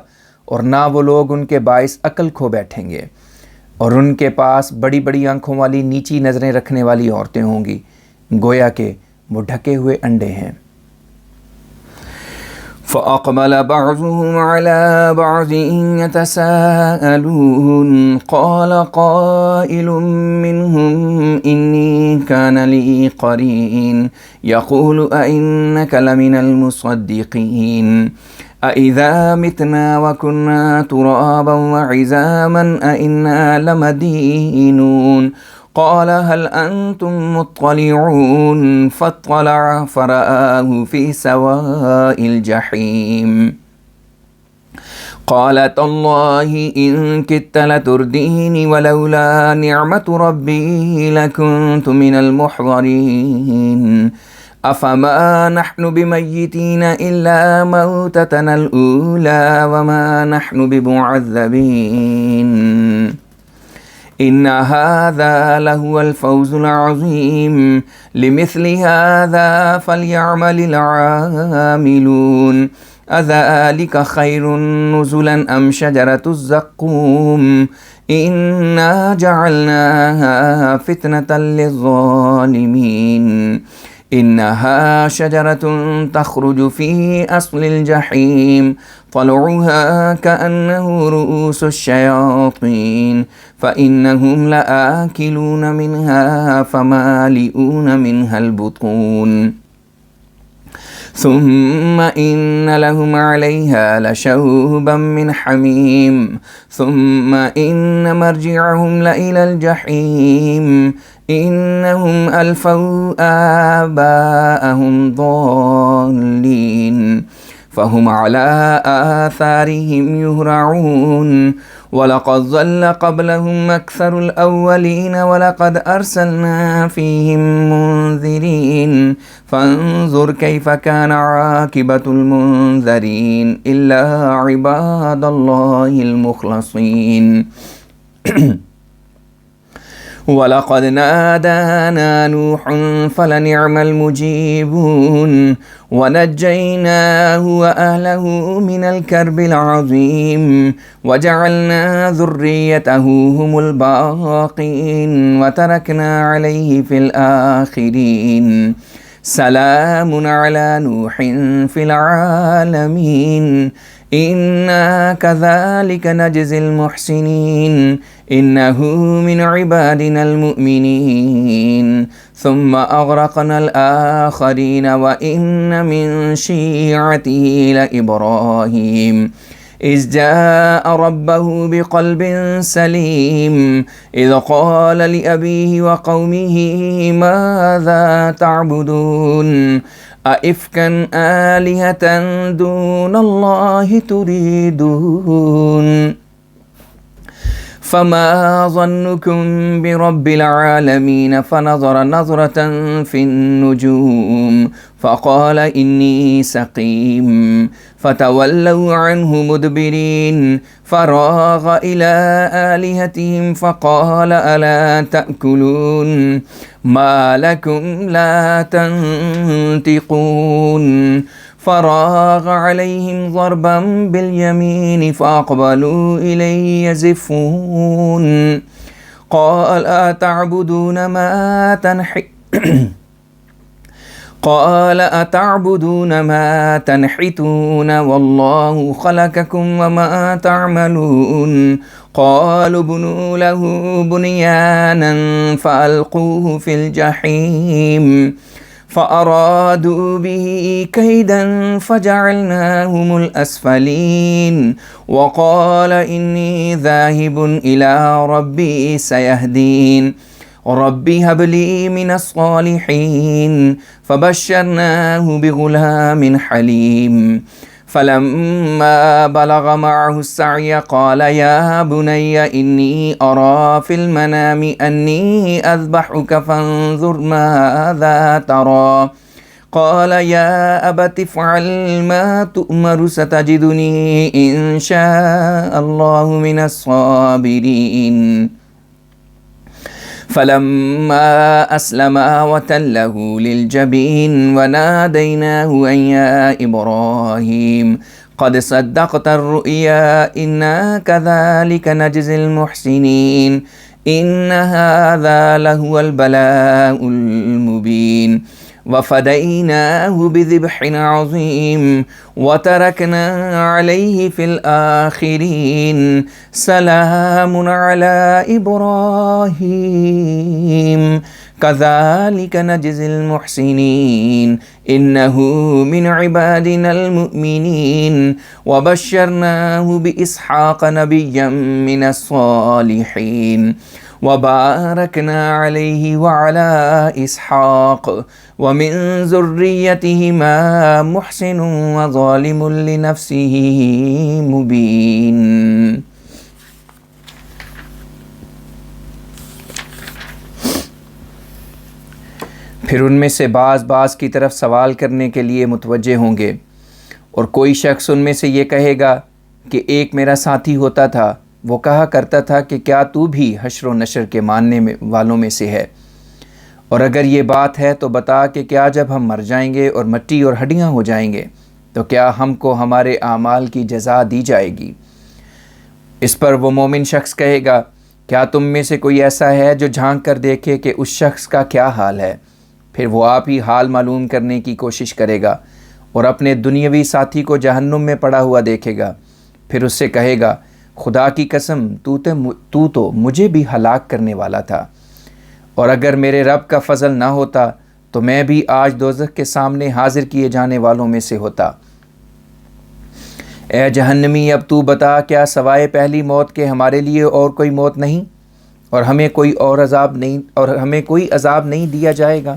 اور نہ وہ لوگ ان کے باعث عقل کھو بیٹھیں گے، اور ان کے پاس بڑی بڑی آنکھوں والی نیچی نظریں رکھنے والی عورتیں ہوں گی، گویا کہ وہ ڈھکے ہوئے انڈے ہیں۔ فَأَقْبَلَ بَعْضُهُمْ عَلَى بَعْضٍ يَتَسَاءَلُونَ قَالَ قَائِلٌ مِّنْهُمْ إِنِّي كَانَ لِي قَرِينٌ يَقُولُ أَإِنَّكَ لَمِنَ الْمُصَدِّقِينَ أَإِذَا مِتْنَا وَكُنَّا تُرَابًا وَعِظَامًا أَإِنَّا لَمَدِينُونَ قال هل أنتم مطلعون فاطلع فرآه في سواء الجحيم قال تالله إن كدت لترديني ولولا نعمة ربي لكنت من المحضرين أفما نحن بميتين إلا موتتنا الأولى وما نحن بمعذبين إن هذا لهو الفوز العظيم لمثل هذا فليعمل العاملون أذلك خير نزلا أم شجرة الزقوم إنا جعلناها فتنة للظالمين إنها شجرة تخرج في أصل الجحيم طلعها كأنه رؤوس الشياطين فإنهم لآكلون منها فمالئون منها البطون ثم إن لهم عليها لشوبا من حميم ثم إن مرجعهم لإلى الجحيم إنهم ألفوا آباءهم ضالين فهم على آثارهم يهرعون ولقد ضل قبلهم أكثر الأولين ولقد أرسلنا فيهم منذرين فانظر كيف كان عاقبة المنذرين إلا عباد الله المخلصين وَلَقَدْ نَادَانَا نُوحٌ فَلَنِعْمَ الْمُجِيبُونَ وَنَجَّيْنَاهُ وَأَهْلَهُ مِنَ الْكَرْبِ الْعَظِيمِ وَجَعَلْنَا ذُرِّيَّتَهُ هُمُ الْبَاقِينَ وَتَرَكْنَا عَلَيْهِ فِي الْآخِرِينَ سلام على نوح في العالمين إنا كذلك نجزي المحسنين إنه من عبادنا المؤمنين ثم أغرقنا الآخرين وإن من شيعته لإبراهيم إذ جاء ربه بقلب سليم إذ قال لأبيه وقومه ماذا تعبدون أئفكا آلهة دون الله تريدون فما ظنكم برب العالمين فنظر نظرة في النجوم فقال إني سقيم فتولوا عنه مدبرين فراغ إلى آلهتهم فقال ألا تأكلون ما لكم لا تنطقون فراغ عليهم ضربا باليمين فأقبلوا إليه يزفون قال أتعبدون ما تنحتون والله خلقكم وما تعملون قالوا ابنوا له بنيانا فألقوه في الجحيم فأرادوا به كيدا فجعلناهم الأسفلين وقال إني ذاهب إلى ربي سيهدين ربي هب لي من الصالحين فبشرناه بغلام حليم فلما بلغ معه السعي قال يا بني إني أرى في المنام أني أذبحك فانظر ماذا ترى قال يا أبت افعل ما تؤمر ستجدني إن شاء الله من الصابرين فلما أسلما وتله للجبين وناديناه أن يا إبراهيم قد صدقت الرؤيا إنا كذلك نجزي المحسنين إن هذا لهو البلاء المبين وفديناه بذبح عظيم وتركنا عليه في الآخرين سلام على إبراهيم كذلك نجزي المحسنين إنه من عبادنا المؤمنين وبشرناه بإسحاق نبيا من الصالحين وباركنا عليه وعلى إسحاق ومن ذريتهما محسن وظالم لنفسه مبين. پھر ان میں سے بعض کی طرف سوال کرنے کے لیے متوجہ ہوں گے، اور کوئی شخص ان میں سے یہ کہے گا کہ ایک میرا ساتھی ہوتا تھا، وہ کہا کرتا تھا کہ کیا تو بھی حشر و نشر کے ماننے والوں میں سے ہے؟ اور اگر یہ بات ہے تو بتا کہ کیا جب ہم مر جائیں گے اور مٹی اور ہڈیاں ہو جائیں گے تو کیا ہم کو ہمارے اعمال کی جزا دی جائے گی؟ اس پر وہ مومن شخص کہے گا کیا تم میں سے کوئی ایسا ہے جو جھانک کر دیکھے کہ اس شخص کا کیا حال ہے؟ پھر وہ آپ ہی حال معلوم کرنے کی کوشش کرے گا اور اپنے دنیاوی ساتھی کو جہنم میں پڑا ہوا دیکھے گا۔ پھر اس سے کہے گا خدا کی قسم تو تو مجھے بھی ہلاک کرنے والا تھا، اور اگر میرے رب کا فضل نہ ہوتا تو میں بھی آج دوزخ کے سامنے حاضر کیے جانے والوں میں سے ہوتا۔ اے جہنمی، اب تو بتا، کیا سوائے پہلی موت کے ہمارے لیے اور کوئی موت نہیں، اور ہمیں کوئی عذاب نہیں دیا جائے گا؟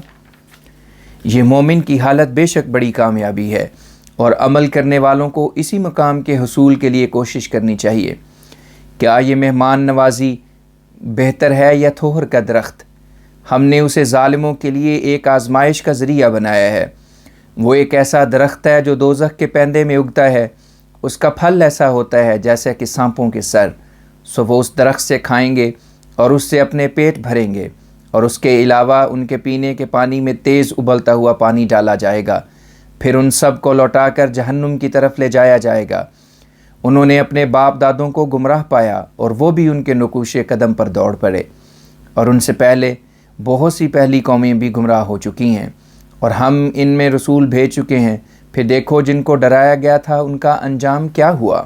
یہ مومن کی حالت بے شک بڑی کامیابی ہے، اور عمل کرنے والوں کو اسی مقام کے حصول کے لیے کوشش کرنی چاہیے۔ کیا یہ مہمان نوازی بہتر ہے یا تھوہر کا درخت؟ ہم نے اسے ظالموں کے لیے ایک آزمائش کا ذریعہ بنایا ہے۔ وہ ایک ایسا درخت ہے جو دوزخ کے پیندے میں اگتا ہے، اس کا پھل ایسا ہوتا ہے جیسا کہ سانپوں کے سر، سو وہ اس درخت سے کھائیں گے اور اس سے اپنے پیٹ بھریں گے، اور اس کے علاوہ ان کے پینے کے پانی میں تیز ابلتا ہوا پانی ڈالا جائے گا، پھر ان سب کو لوٹا کر جہنم کی طرف لے جایا جائے گا۔ انہوں نے اپنے باپ دادوں کو گمراہ پایا اور وہ بھی ان کے نقوش قدم پر دوڑ پڑے، اور ان سے پہلے بہت سی پہلی قومیں بھی گمراہ ہو چکی ہیں، اور ہم ان میں رسول بھیج چکے ہیں۔ پھر دیکھو جن کو ڈرایا گیا تھا ان کا انجام کیا ہوا،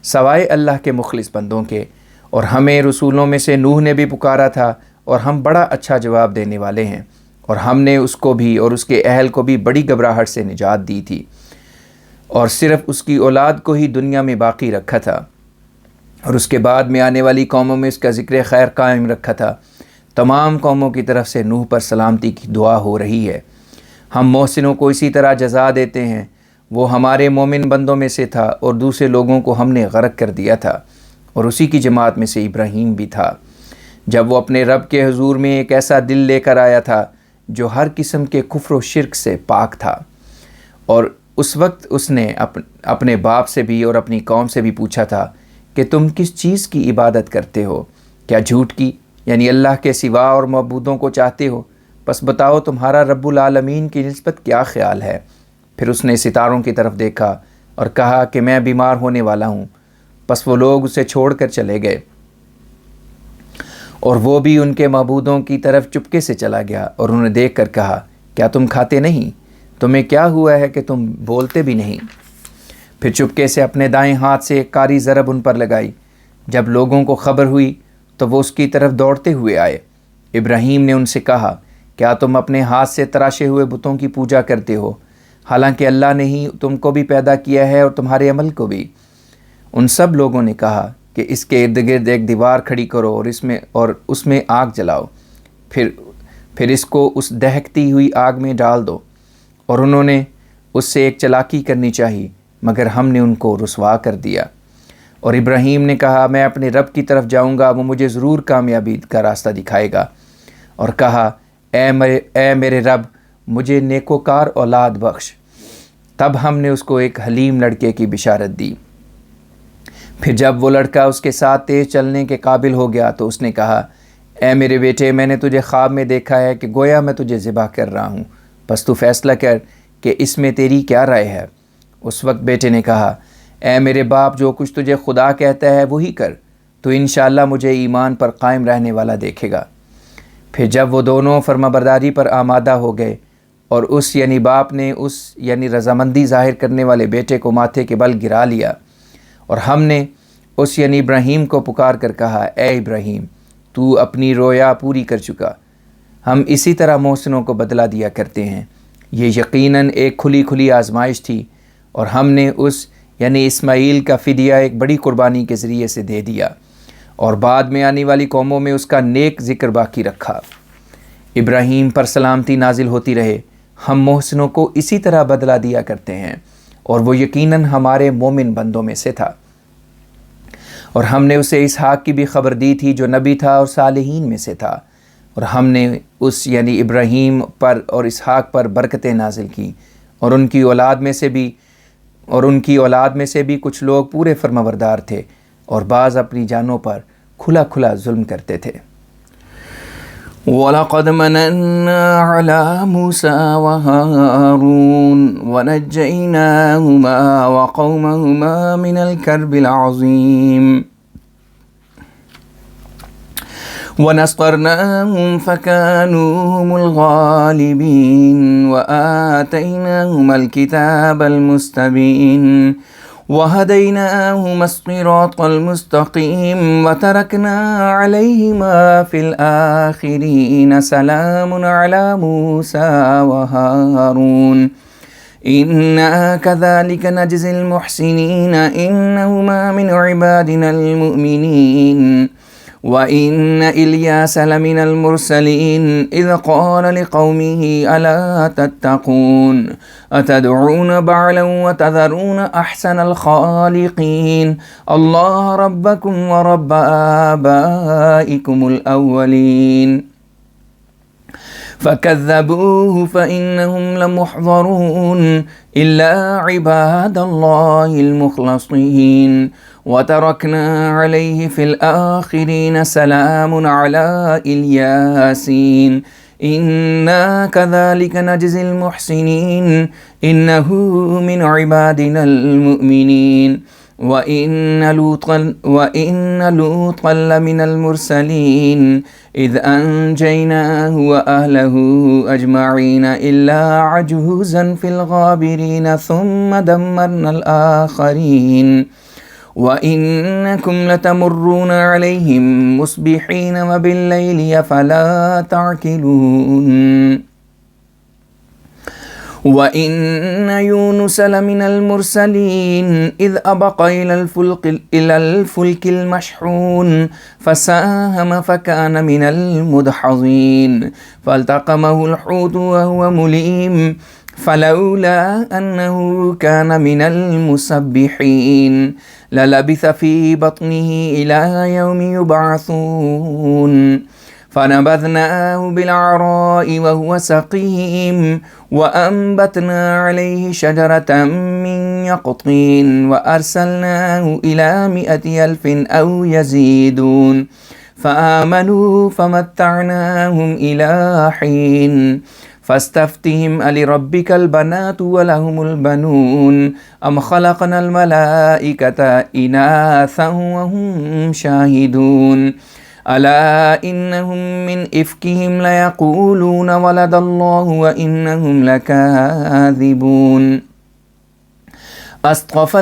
سوائے اللہ کے مخلص بندوں کے۔ اور ہمیں رسولوں میں سے نوح نے بھی پکارا تھا، اور ہم بڑا اچھا جواب دینے والے ہیں، اور ہم نے اس کو بھی اور اس کے اہل کو بھی بڑی گھبراہٹ سے نجات دی تھی، اور صرف اس کی اولاد کو ہی دنیا میں باقی رکھا تھا، اور اس کے بعد میں آنے والی قوموں میں اس کا ذکر خیر قائم رکھا تھا۔ تمام قوموں کی طرف سے نوح پر سلامتی کی دعا ہو رہی ہے۔ ہم محسنوں کو اسی طرح جزا دیتے ہیں۔ وہ ہمارے مومن بندوں میں سے تھا، اور دوسرے لوگوں کو ہم نے غرق کر دیا تھا، اور اسی کی جماعت میں سے ابراہیم بھی تھا، جب وہ اپنے رب کے حضور میں ایک ایسا دل لے کر آیا تھا جو ہر قسم کے کفر و شرک سے پاک تھا، اور اس وقت اس نے اپنے باپ سے بھی اور اپنی قوم سے بھی پوچھا تھا کہ تم کس چیز کی عبادت کرتے ہو؟ کیا جھوٹ کی، یعنی اللہ کے سوا اور معبودوں کو چاہتے ہو؟ پس بتاؤ تمہارا رب العالمین کی نسبت کیا خیال ہے؟ پھر اس نے ستاروں کی طرف دیکھا اور کہا کہ میں بیمار ہونے والا ہوں۔ پس وہ لوگ اسے چھوڑ کر چلے گئے، اور وہ بھی ان کے معبودوں کی طرف چپکے سے چلا گیا، اور انہوں نے دیکھ کر کہا کیا تم کھاتے نہیں؟ تمہیں کیا ہوا ہے کہ تم بولتے بھی نہیں؟ پھر چپکے سے اپنے دائیں ہاتھ سے ایک کاری ضرب ان پر لگائی۔ جب لوگوں کو خبر ہوئی تو وہ اس کی طرف دوڑتے ہوئے آئے۔ ابراہیم نے ان سے کہا کیا تم اپنے ہاتھ سے تراشے ہوئے بتوں کی پوجا کرتے ہو، حالانکہ اللہ نے ہی تم کو بھی پیدا کیا ہے اور تمہارے عمل کو بھی؟ ان سب لوگوں نے کہا کہ اس کے ارد گرد ایک دیوار کھڑی کرو اور اس میں آگ جلاؤ، پھر اس کو اس دہکتی ہوئی آگ میں ڈال دو۔ اور انہوں نے اس سے ایک چالاکی کرنی چاہی، مگر ہم نے ان کو رسوا کر دیا۔ اور ابراہیم نے کہا میں اپنے رب کی طرف جاؤں گا، وہ مجھے ضرور کامیابی کا راستہ دکھائے گا، اور کہا اے میرے رب مجھے نیکوکار اولاد بخش۔ تب ہم نے اس کو ایک حلیم لڑکے کی بشارت دی۔ پھر جب وہ لڑکا اس کے ساتھ تیز چلنے کے قابل ہو گیا تو اس نے کہا اے میرے بیٹے، میں نے تجھے خواب میں دیکھا ہے کہ گویا میں تجھے ذبح کر رہا ہوں، بس تو فیصلہ کر کہ اس میں تیری کیا رائے ہے۔ اس وقت بیٹے نے کہا اے میرے باپ، جو کچھ تجھے خدا کہتا ہے وہی کر، تو انشاءاللہ مجھے ایمان پر قائم رہنے والا دیکھے گا۔ پھر جب وہ دونوں فرمانبرداری پر آمادہ ہو گئے، اور اس یعنی باپ نے اس یعنی رضامندی ظاہر کرنے والے بیٹے کو ماتھے کے بل گرا لیا، اور ہم نے اس یعنی ابراہیم کو پکار کر کہا اے ابراہیم، تو اپنی رویا پوری کر چکا، ہم اسی طرح محسنوں کو بدلہ دیا کرتے ہیں۔ یہ یقیناً ایک کھلی آزمائش تھی، اور ہم نے اس یعنی اسماعیل کا فدیہ ایک بڑی قربانی کے ذریعے سے دے دیا، اور بعد میں آنے والی قوموں میں اس کا نیک ذکر باقی رکھا۔ ابراہیم پر سلامتی نازل ہوتی رہے، ہم محسنوں کو اسی طرح بدلہ دیا کرتے ہیں، اور وہ یقیناً ہمارے مومن بندوں میں سے تھا۔ اور ہم نے اسے اسحاق کی بھی خبر دی تھی جو نبی تھا اور صالحین میں سے تھا، اور ہم نے اس یعنی ابراہیم پر اور اسحاق پر برکتیں نازل کی، اور ان کی اولاد میں سے بھی کچھ لوگ پورے فرمانبردار تھے، اور بعض اپنی جانوں پر کھلا ظلم کرتے تھے۔ وَلَقَدْ مَنَنَّا عَلَى مُوسَى وَهَارُونَ وَنَجَّيْنَاهُمَا وَقَوْمَهُمَا مِنَ الْكَرْبِ الْعَظِيمِ ونصرناهم فكانوا هم الغالبين وآتيناهما الكتاب المستبين وهديناهما الصراط المستقيم وتركنا عليهما في الآخرين سلام على موسى وهارون إنا كذلك نجزي المحسنين إنهما من عبادنا المؤمنين وإن إلياس لمن المرسلين إذ قال لقومه ألا تتقون أتدعون بعلا وتذرون أحسن الخالقين الله ربكم ورب آبائكم الأولين فكذبوه فإنهم لمحضرون إلا عباد الله المخلصين وتركنا عليه في الآخرين سلام على الياسين إنا كذلك نجزي المحسنين إنه من عبادنا المؤمنين وإن لوطا لمن المرسلين إذ أنجيناه وأهله أجمعين إلا عجوزا في الغابرين ثم دمرنا الآخرين وإنكم لتمرون عليهم مصبحين وبالليل أفلا تعقلون وإن يونس لمن المرسلين إذ أبق إلى الفلك المشحون فساهم فكان من المدحضين فالتقمه الحوت وهو مليم فلولا أنه كان من المسبحين للبث في بطنه إلى يوم يبعثون فنبذناه بالعراء وهو سقيم وأنبتنا عليه شجرة من يقطين وأرسلناه إلى 100,000 أو يزيدون فآمنوا فمتعناهم إلى حين فاستفتهم ألربك البنات ولهم البنون أم خلقنا الملائكة إناثا وهم شاهدون ألا إنهم من إفكهم ليقولون ولد الله وإنهم لكاذبون أصطفى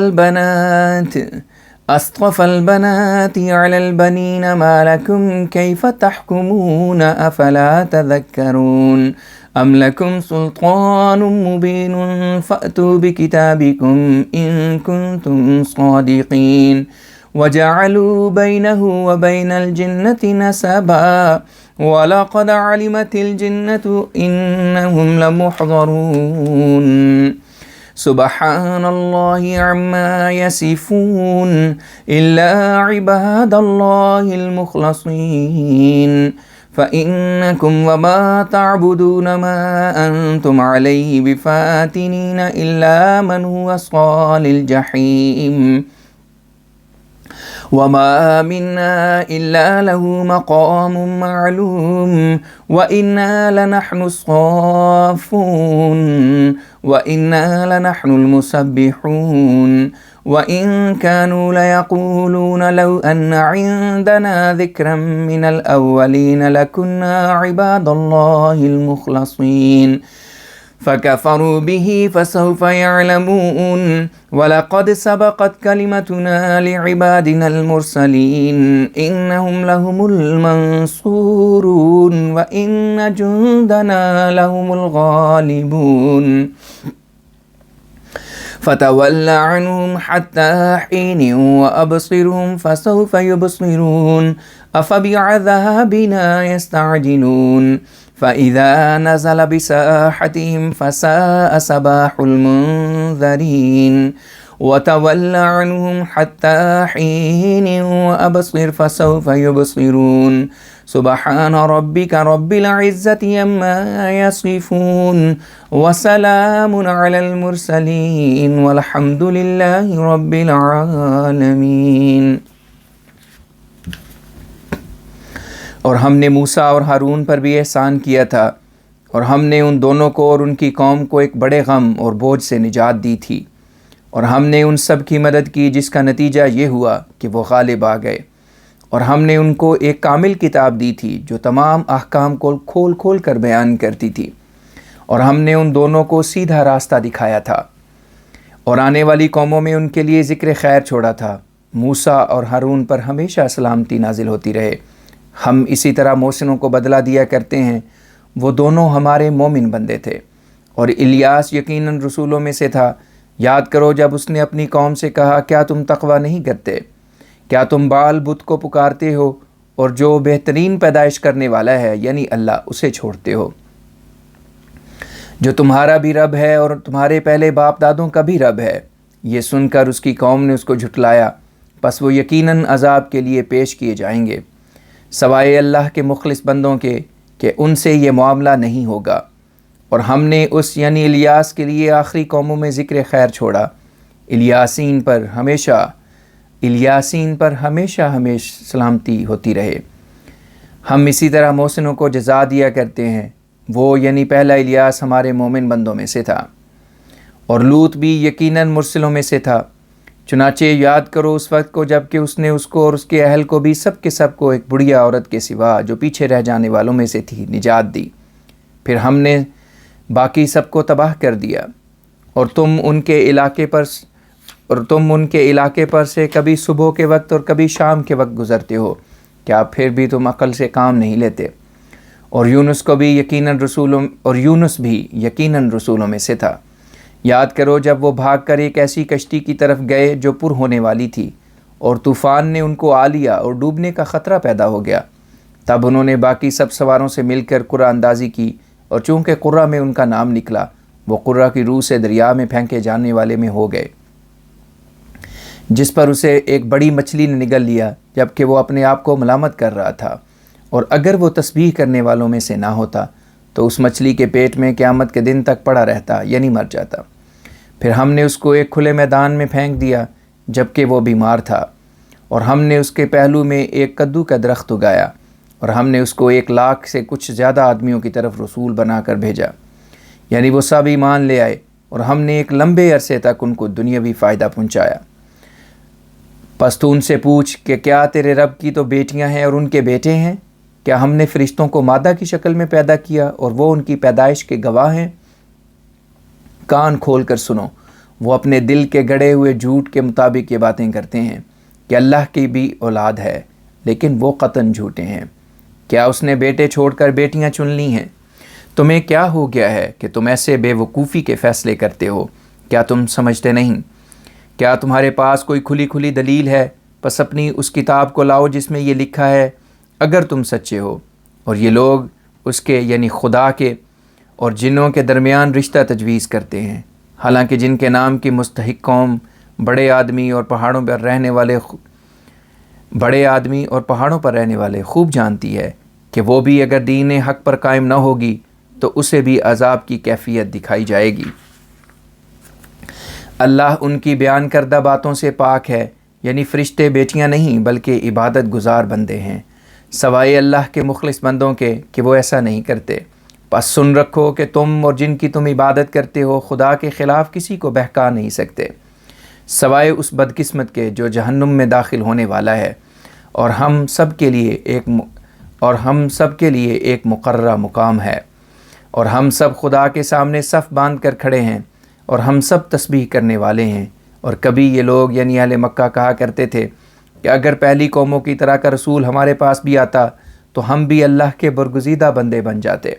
البنات على البنين ما لكم كيف تحكمون أفلا تذكرون أم لكم سلطان مبين فأتوا بكتابكم إن كنتم صادقين وجعلوا بينه وبين الجنة نسبا ولقد علمت الجنة إنهم لمحضرون سبحان الله عما يصفون إلا عباد الله المخلصين فإنكم وما تعبدون ما أنتم عليه بفاتنين إلا من هو صال الجحيم وما منا إلا له مقام معلوم وإنا لنحن الصافون وإنا لنحن المسبحون وإن كانوا ليقولون لو أن عندنا ذكرا من الأولين لكنا عباد الله المخلصين فكفروا به فسوف يعلمون ولقد سبقت كلمتنا لعبادنا المرسلين إنهم لهم المنصورون وإن جندنا لهم الغالبون فتول عنهم حتى حين وأبصرهم فسوف يبصرون أفبعذابنا يستعجلون فإذا نزل بساحتهم فساء صباح المنذرين وتول عنهم حتى حين وأبصر فسوف يبصرون سبحان ربك رب العزة عما يصفون وسلام على المرسلين والحمد لله رب العالمين۔ اور ہم نے موسیٰ اور ہارون پر بھی احسان کیا تھا، اور ہم نے ان دونوں کو اور ان کی قوم کو ایک بڑے غم اور بوجھ سے نجات دی تھی، اور ہم نے ان سب کی مدد کی جس کا نتیجہ یہ ہوا کہ وہ غالب آ گئے، اور ہم نے ان کو ایک کامل کتاب دی تھی جو تمام احکام کو کھول کھول کر بیان کرتی تھی، اور ہم نے ان دونوں کو سیدھا راستہ دکھایا تھا، اور آنے والی قوموں میں ان کے لیے ذکر خیر چھوڑا تھا۔ موسیٰ اور ہارون پر ہمیشہ سلامتی نازل ہوتی رہے۔ ہم اسی طرح محسنوں کو بدلہ دیا کرتے ہیں، وہ دونوں ہمارے مومن بندے تھے۔ اور الیاس یقیناً رسولوں میں سے تھا۔ یاد کرو جب اس نے اپنی قوم سے کہا، کیا تم تقوی نہیں کرتے؟ کیا تم بال بت کو پکارتے ہو اور جو بہترین پیدائش کرنے والا ہے یعنی اللہ، اسے چھوڑتے ہو، جو تمہارا بھی رب ہے اور تمہارے پہلے باپ دادوں کا بھی رب ہے؟ یہ سن کر اس کی قوم نے اس کو جھٹلایا، پس وہ یقیناً عذاب کے لیے پیش کیے جائیں گے، سوائے اللہ کے مخلص بندوں کے کہ ان سے یہ معاملہ نہیں ہوگا۔ اور ہم نے اس یعنی الیاس کے لیے آخری قوموں میں ذکر خیر چھوڑا۔ الیاسین پر ہمیشہ سلامتی ہوتی رہے۔ ہم اسی طرح محسنوں کو جزا دیا کرتے ہیں۔ وہ یعنی پہلا الیاس ہمارے مومن بندوں میں سے تھا، اور لوط بھی یقیناً مرسلوں میں سے تھا۔ چنانچہ یاد کرو اس وقت کو جب کہ اس نے اس کو اور اس کے اہل کو بھی سب کے سب کو ایک بڑھیا عورت کے سوا جو پیچھے رہ جانے والوں میں سے تھی نجات دی، پھر ہم نے باقی سب کو تباہ کر دیا۔ اور تم ان کے علاقے پر سے کبھی صبح کے وقت اور کبھی شام کے وقت گزرتے ہو، کیا پھر بھی تم عقل سے کام نہیں لیتے؟ اور یونس بھی یقیناً رسولوں میں سے تھا۔ یاد کرو جب وہ بھاگ کر ایک ایسی کشتی کی طرف گئے جو پر ہونے والی تھی، اور طوفان نے ان کو آ لیا اور ڈوبنے کا خطرہ پیدا ہو گیا، تب انہوں نے باقی سب سواروں سے مل کر قرہ اندازی کی، اور چونکہ قرہ میں ان کا نام نکلا، وہ قرہ کی روح سے دریا میں پھینکے جانے والے میں ہو گئے، جس پر اسے ایک بڑی مچھلی نے نگل لیا، جبکہ وہ اپنے آپ کو ملامت کر رہا تھا۔ اور اگر وہ تسبیح کرنے والوں میں سے نہ ہوتا تو اس مچھلی کے پیٹ میں قیامت کے دن تک پڑا رہتا یعنی مر جاتا۔ پھر ہم نے اس کو ایک کھلے میدان میں پھینک دیا جبکہ وہ بیمار تھا، اور ہم نے اس کے پہلو میں ایک کدو کا درخت اگایا، اور ہم نے اس کو 1,00,000 سے کچھ زیادہ آدمیوں کی طرف رسول بنا کر بھیجا، یعنی وہ سب ایمان لے آئے، اور ہم نے ایک لمبے عرصے تک ان کو دنیاوی فائدہ پہنچایا۔ پس تو ان سے پوچھ کہ کیا تیرے رب کی تو بیٹیاں ہیں اور ان کے بیٹے ہیں؟ کیا ہم نے فرشتوں کو مادہ کی شکل میں پیدا کیا اور وہ ان کی پیدائش کے گواہ ہیں؟ کان کھول کر سنو، وہ اپنے دل کے گڑے ہوئے جھوٹ کے مطابق یہ باتیں کرتے ہیں کہ اللہ کی بھی اولاد ہے، لیکن وہ قطعاً جھوٹے ہیں۔ کیا اس نے بیٹے چھوڑ کر بیٹیاں چن لی ہیں؟ تمہیں کیا ہو گیا ہے کہ تم ایسے بے وقوفی کے فیصلے کرتے ہو؟ کیا تم سمجھتے نہیں؟ کیا تمہارے پاس کوئی کھلی دلیل ہے؟ پس اپنی اس کتاب کو لاؤ جس میں یہ لکھا ہے، اگر تم سچے ہو۔ اور یہ لوگ اس کے یعنی خدا کے اور جنوں کے درمیان رشتہ تجویز کرتے ہیں، حالانکہ جن کے نام کی مستحق قوم بڑے آدمی اور پہاڑوں پر رہنے والے خوب جانتی ہے کہ وہ بھی اگر دین حق پر قائم نہ ہوگی تو اسے بھی عذاب کی کیفیت دکھائی جائے گی۔ اللہ ان کی بیان کردہ باتوں سے پاک ہے، یعنی فرشتے بیٹیاں نہیں بلکہ عبادت گزار بندے ہیں، سوائے اللہ کے مخلص بندوں کے کہ وہ ایسا نہیں کرتے۔ پس سن رکھو کہ تم اور جن کی تم عبادت کرتے ہو خدا کے خلاف کسی کو بہکا نہیں سکتے، سوائے اس بدقسمت کے جو جہنم میں داخل ہونے والا ہے، اور ہم سب کے لیے ایک مقررہ مقام ہے۔ اور ہم سب خدا کے سامنے صف باندھ کر کھڑے ہیں، اور ہم سب تسبیح کرنے والے ہیں۔ اور کبھی یہ لوگ یعنی اہل مکہ کہا کرتے تھے کہ اگر پہلی قوموں کی طرح کا رسول ہمارے پاس بھی آتا تو ہم بھی اللہ کے برگزیدہ بندے بن جاتے۔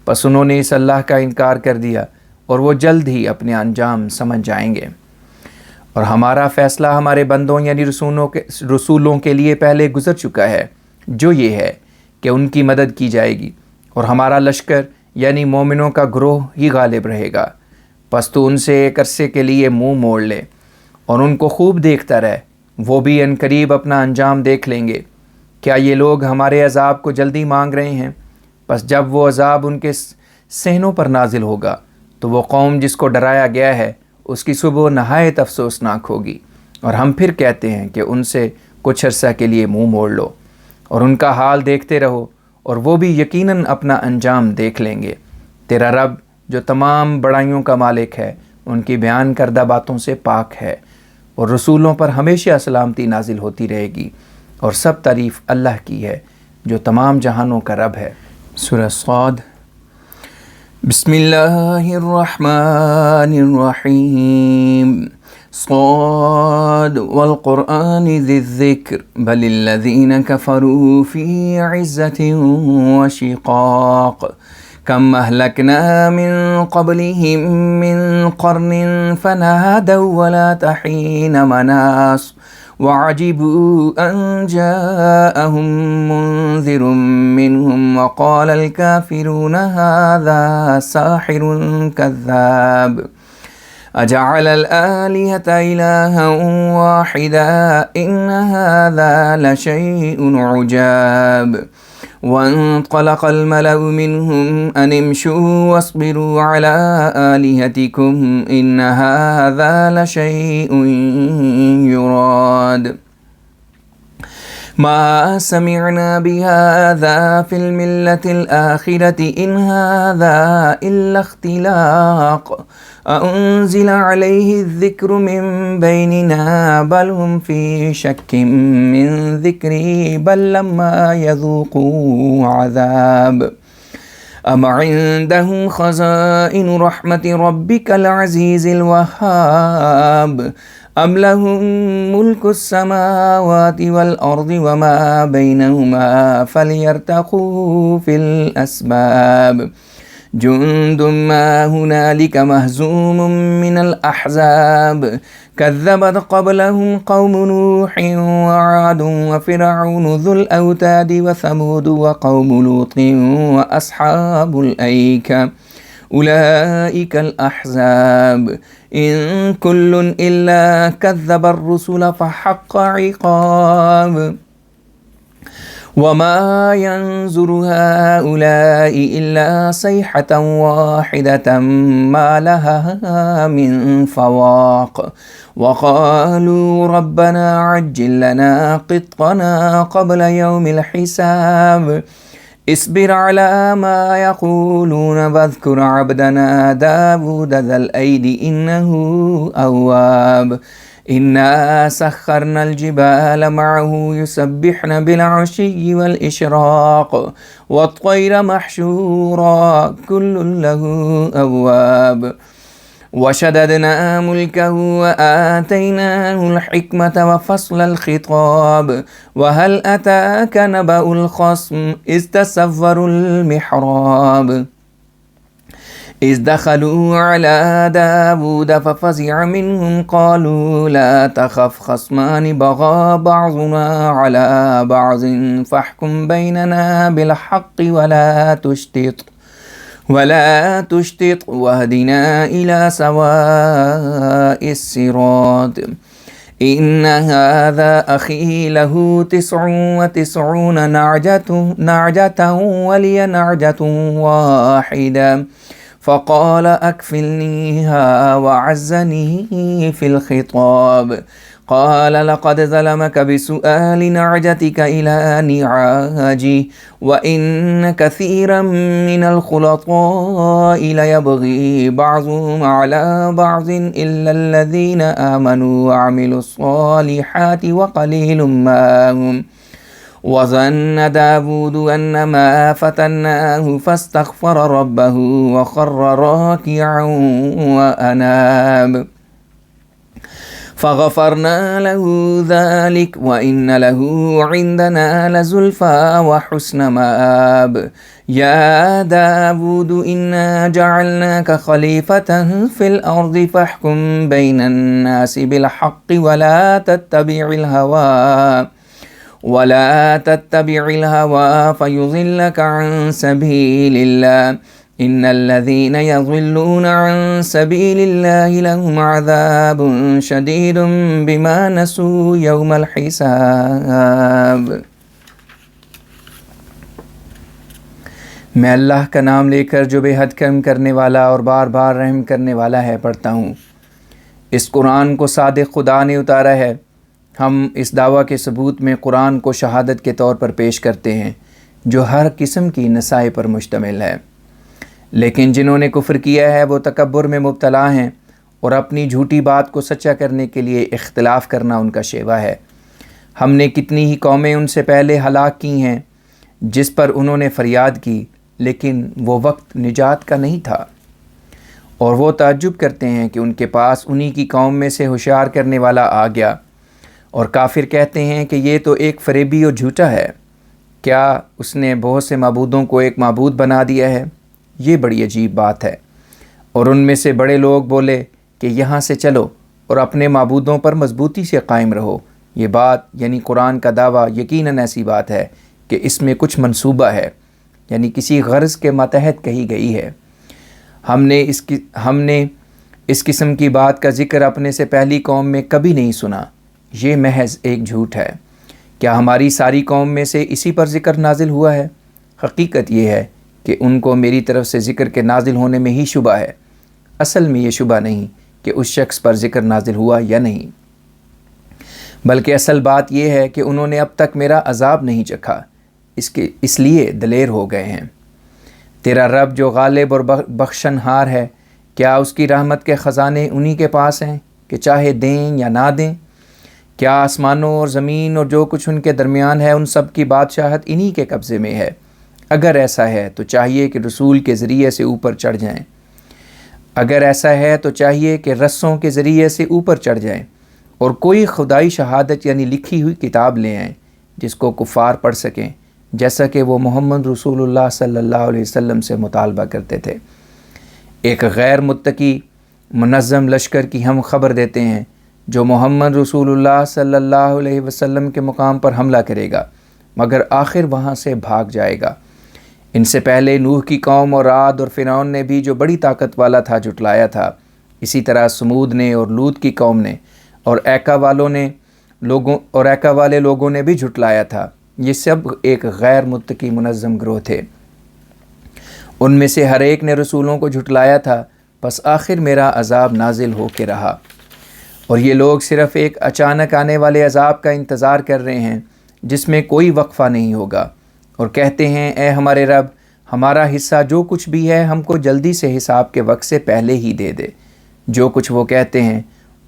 پس انہوں نے اس اللہ کا انکار کر دیا، اور وہ جلد ہی اپنے انجام سمجھ جائیں گے۔ اور ہمارا فیصلہ ہمارے بندوں یعنی رسولوں کے لیے پہلے گزر چکا ہے، جو یہ ہے کہ ان کی مدد کی جائے گی، اور ہمارا لشکر یعنی مومنوں کا گروہ ہی غالب رہے گا۔ پس تو ان سے ایک عرصے کے لیے منہ موڑ لے اور ان کو خوب دیکھتا رہ، وہ بھی عنقریب اپنا انجام دیکھ لیں گے۔ کیا یہ لوگ ہمارے عذاب کو جلدی مانگ رہے ہیں؟ پس جب وہ عذاب ان کے صحنوں پر نازل ہوگا تو وہ قوم جس کو ڈرایا گیا ہے اس کی صبح نہایت افسوسناک ہوگی۔ اور ہم پھر کہتے ہیں کہ ان سے کچھ عرصہ کے لیے منہ موڑ لو اور ان کا حال دیکھتے رہو، اور وہ بھی یقیناً اپنا انجام دیکھ لیں گے۔ تیرا رب جو تمام بڑائیوں کا مالک ہے ان کی بیان کردہ باتوں سے پاک ہے، اور رسولوں پر ہمیشہ سلامتی نازل ہوتی رہے گی، اور سب تعریف اللہ کی ہے جو تمام جہانوں کا رب ہے۔ سورہ صاد۔ بسم اللہ الرحمن الرحیم۔ صاد والقرآن ذی الذکر بل الذین کفروا فی عزة وشقاق کم اہلکنا من قبلہم من قرن فنادوا ولا حین مناص وعجبوا أن جاءهم منذر منهم وقال الكافرون هذا ساحر كذاب أجعل الآلهة إلها واحدا إن هذا لشيء عجاب وانطلق الملأ منهم أن امشوا واصبروا على آلهتكم إن هذا لشيء يراد ما سمعنا بهذا في الملة الآخرة إن هذا إلا اختلاق أنزل عليه الذكر من بيننا بل هم في شك من ذكري بل لما يذوقوا عذاب أم عندهم خزائن رحمة ربك العزيز الوهاب أم لهم ملك السماوات والأرض وما بينهما فليرتقوا في الأسباب جند ما هنالك مهزوم من الأحزاب كذبت قبلهم قوم نوح وعاد وفرعون ذو الأوتاد وثمود وقوم لوط وأصحاب الأيكة أولئك الأحزاب إن كل إلا كذب الرسل فحق عقاب وما ينظر هؤلاء إلا صيحة واحدة ما لها من فواق وقالوا ربنا عجل لنا قطنا قبل يوم الحساب اصبر على ما يقولون واذكر عبدنا داود ذا الأيد إنه أواب إنا سخرنا الجبال معه يسبحن بالعشي والإشراق والطير محشورا كل له أواب وشددنا ملكه وآتيناه الحكمة وفصل الخطاب وهل أتاك نبأ الخصم إذ تسوروا المحراب إذ دخلوا على داود ففزع منهم قالوا لا تخف خصمان بغى بعضنا على بعض فاحكم بيننا بالحق ولا تشطط واهدنا إلى سواء الصراط إن هذا أخي له 99 نعجة ولي نعجة واحدة فقال أكفلنيها وعزني في الخطاب قال لقد ظلمك بسؤال نعجتك إلى نعاجه وإن كثيرا من الخلطاء ليبغي بعضهم على بعض إلا الذين آمنوا وعملوا الصالحات وقليل ما هم وظن داود أنما فتناه فاستغفر ربه وخر راكعا وأناب فغفرنا له ذلك وإن له عندنا لزلفى وحسن مآب يا داود إنا جعلناك خليفة في الأرض فاحكم بين الناس بالحق ولا تتبع الهوى فيضلك عن سبيل الله إن الذين يضلون عن سبيل الله لهم عذاب شديد بما نسوا يوم الحساب۔ میں اللہ کا نام لے کر جو بے حد کرم کرنے والا اور بار بار رحم کرنے والا ہے پڑھتا ہوں۔ اس قرآن کو صادق خدا نے اتارا ہے۔ ہم اس دعویٰ کے ثبوت میں قرآن کو شہادت کے طور پر پیش کرتے ہیں جو ہر قسم کی نصائح پر مشتمل ہے، لیکن جنہوں نے کفر کیا ہے وہ تکبر میں مبتلا ہیں اور اپنی جھوٹی بات کو سچا کرنے کے لیے اختلاف کرنا ان کا شیوا ہے۔ ہم نے کتنی ہی قومیں ان سے پہلے ہلاک کی ہیں جس پر انہوں نے فریاد کی، لیکن وہ وقت نجات کا نہیں تھا۔ اور وہ تعجب کرتے ہیں کہ ان کے پاس انہی کی قوم میں سے ہوشیار کرنے والا آ گیا، اور کافر کہتے ہیں کہ یہ تو ایک فریبی اور جھوٹا ہے۔ کیا اس نے بہت سے معبودوں کو ایک معبود بنا دیا ہے؟ یہ بڑی عجیب بات ہے۔ اور ان میں سے بڑے لوگ بولے کہ یہاں سے چلو اور اپنے معبودوں پر مضبوطی سے قائم رہو۔ یہ بات یعنی قرآن کا دعویٰ یقیناً ایسی بات ہے کہ اس میں کچھ منصوبہ ہے، یعنی کسی غرض کے ماتحت کہی گئی ہے۔ ہم نے اس قسم کی بات کا ذکر اپنے سے پہلی قوم میں کبھی نہیں سنا، یہ محض ایک جھوٹ ہے۔ کیا ہماری ساری قوم میں سے اسی پر ذکر نازل ہوا ہے؟ حقیقت یہ ہے کہ ان کو میری طرف سے ذکر کے نازل ہونے میں ہی شبہ ہے۔ اصل میں یہ شبہ نہیں کہ اس شخص پر ذکر نازل ہوا یا نہیں، بلکہ اصل بات یہ ہے کہ انہوں نے اب تک میرا عذاب نہیں چکھا، اس لیے دلیر ہو گئے ہیں۔ تیرا رب جو غالب اور بخشن ہار ہے، کیا اس کی رحمت کے خزانے انہی کے پاس ہیں کہ چاہے دیں یا نہ دیں؟ کیا آسمانوں اور زمین اور جو کچھ ان کے درمیان ہے ان سب کی بادشاہت انہی کے قبضے میں ہے؟ اگر ایسا ہے تو چاہیے کہ رسول کے ذریعے سے اوپر چڑھ جائیں، اگر ایسا ہے تو چاہیے کہ رسوں کے ذریعے سے اوپر چڑھ جائیں اور کوئی خدائی شہادت یعنی لکھی ہوئی کتاب لے آئیں جس کو کفار پڑھ سکیں، جیسا کہ وہ محمد رسول اللہ صلی اللہ علیہ وسلم سے مطالبہ کرتے تھے۔ ایک غیر متقی منظم لشکر کی ہم خبر دیتے ہیں جو محمد رسول اللہ صلی اللہ علیہ وسلم کے مقام پر حملہ کرے گا، مگر آخر وہاں سے بھاگ جائے گا۔ ان سے پہلے نوح کی قوم اور عاد اور فرعون نے بھی جو بڑی طاقت والا تھا جھٹلایا تھا، اسی طرح سمود نے اور لوط کی قوم نے اور ایکا والے لوگوں نے بھی جھٹلایا تھا۔ یہ سب ایک غیر متقی منظم گروہ تھے۔ ان میں سے ہر ایک نے رسولوں کو جھٹلایا تھا، بس آخر میرا عذاب نازل ہو کے رہا، اور یہ لوگ صرف ایک اچانک آنے والے عذاب کا انتظار کر رہے ہیں جس میں کوئی وقفہ نہیں ہوگا، اور کہتے ہیں اے ہمارے رب، ہمارا حصہ جو کچھ بھی ہے ہم کو جلدی سے حساب کے وقت سے پہلے ہی دے دے۔ جو کچھ وہ کہتے ہیں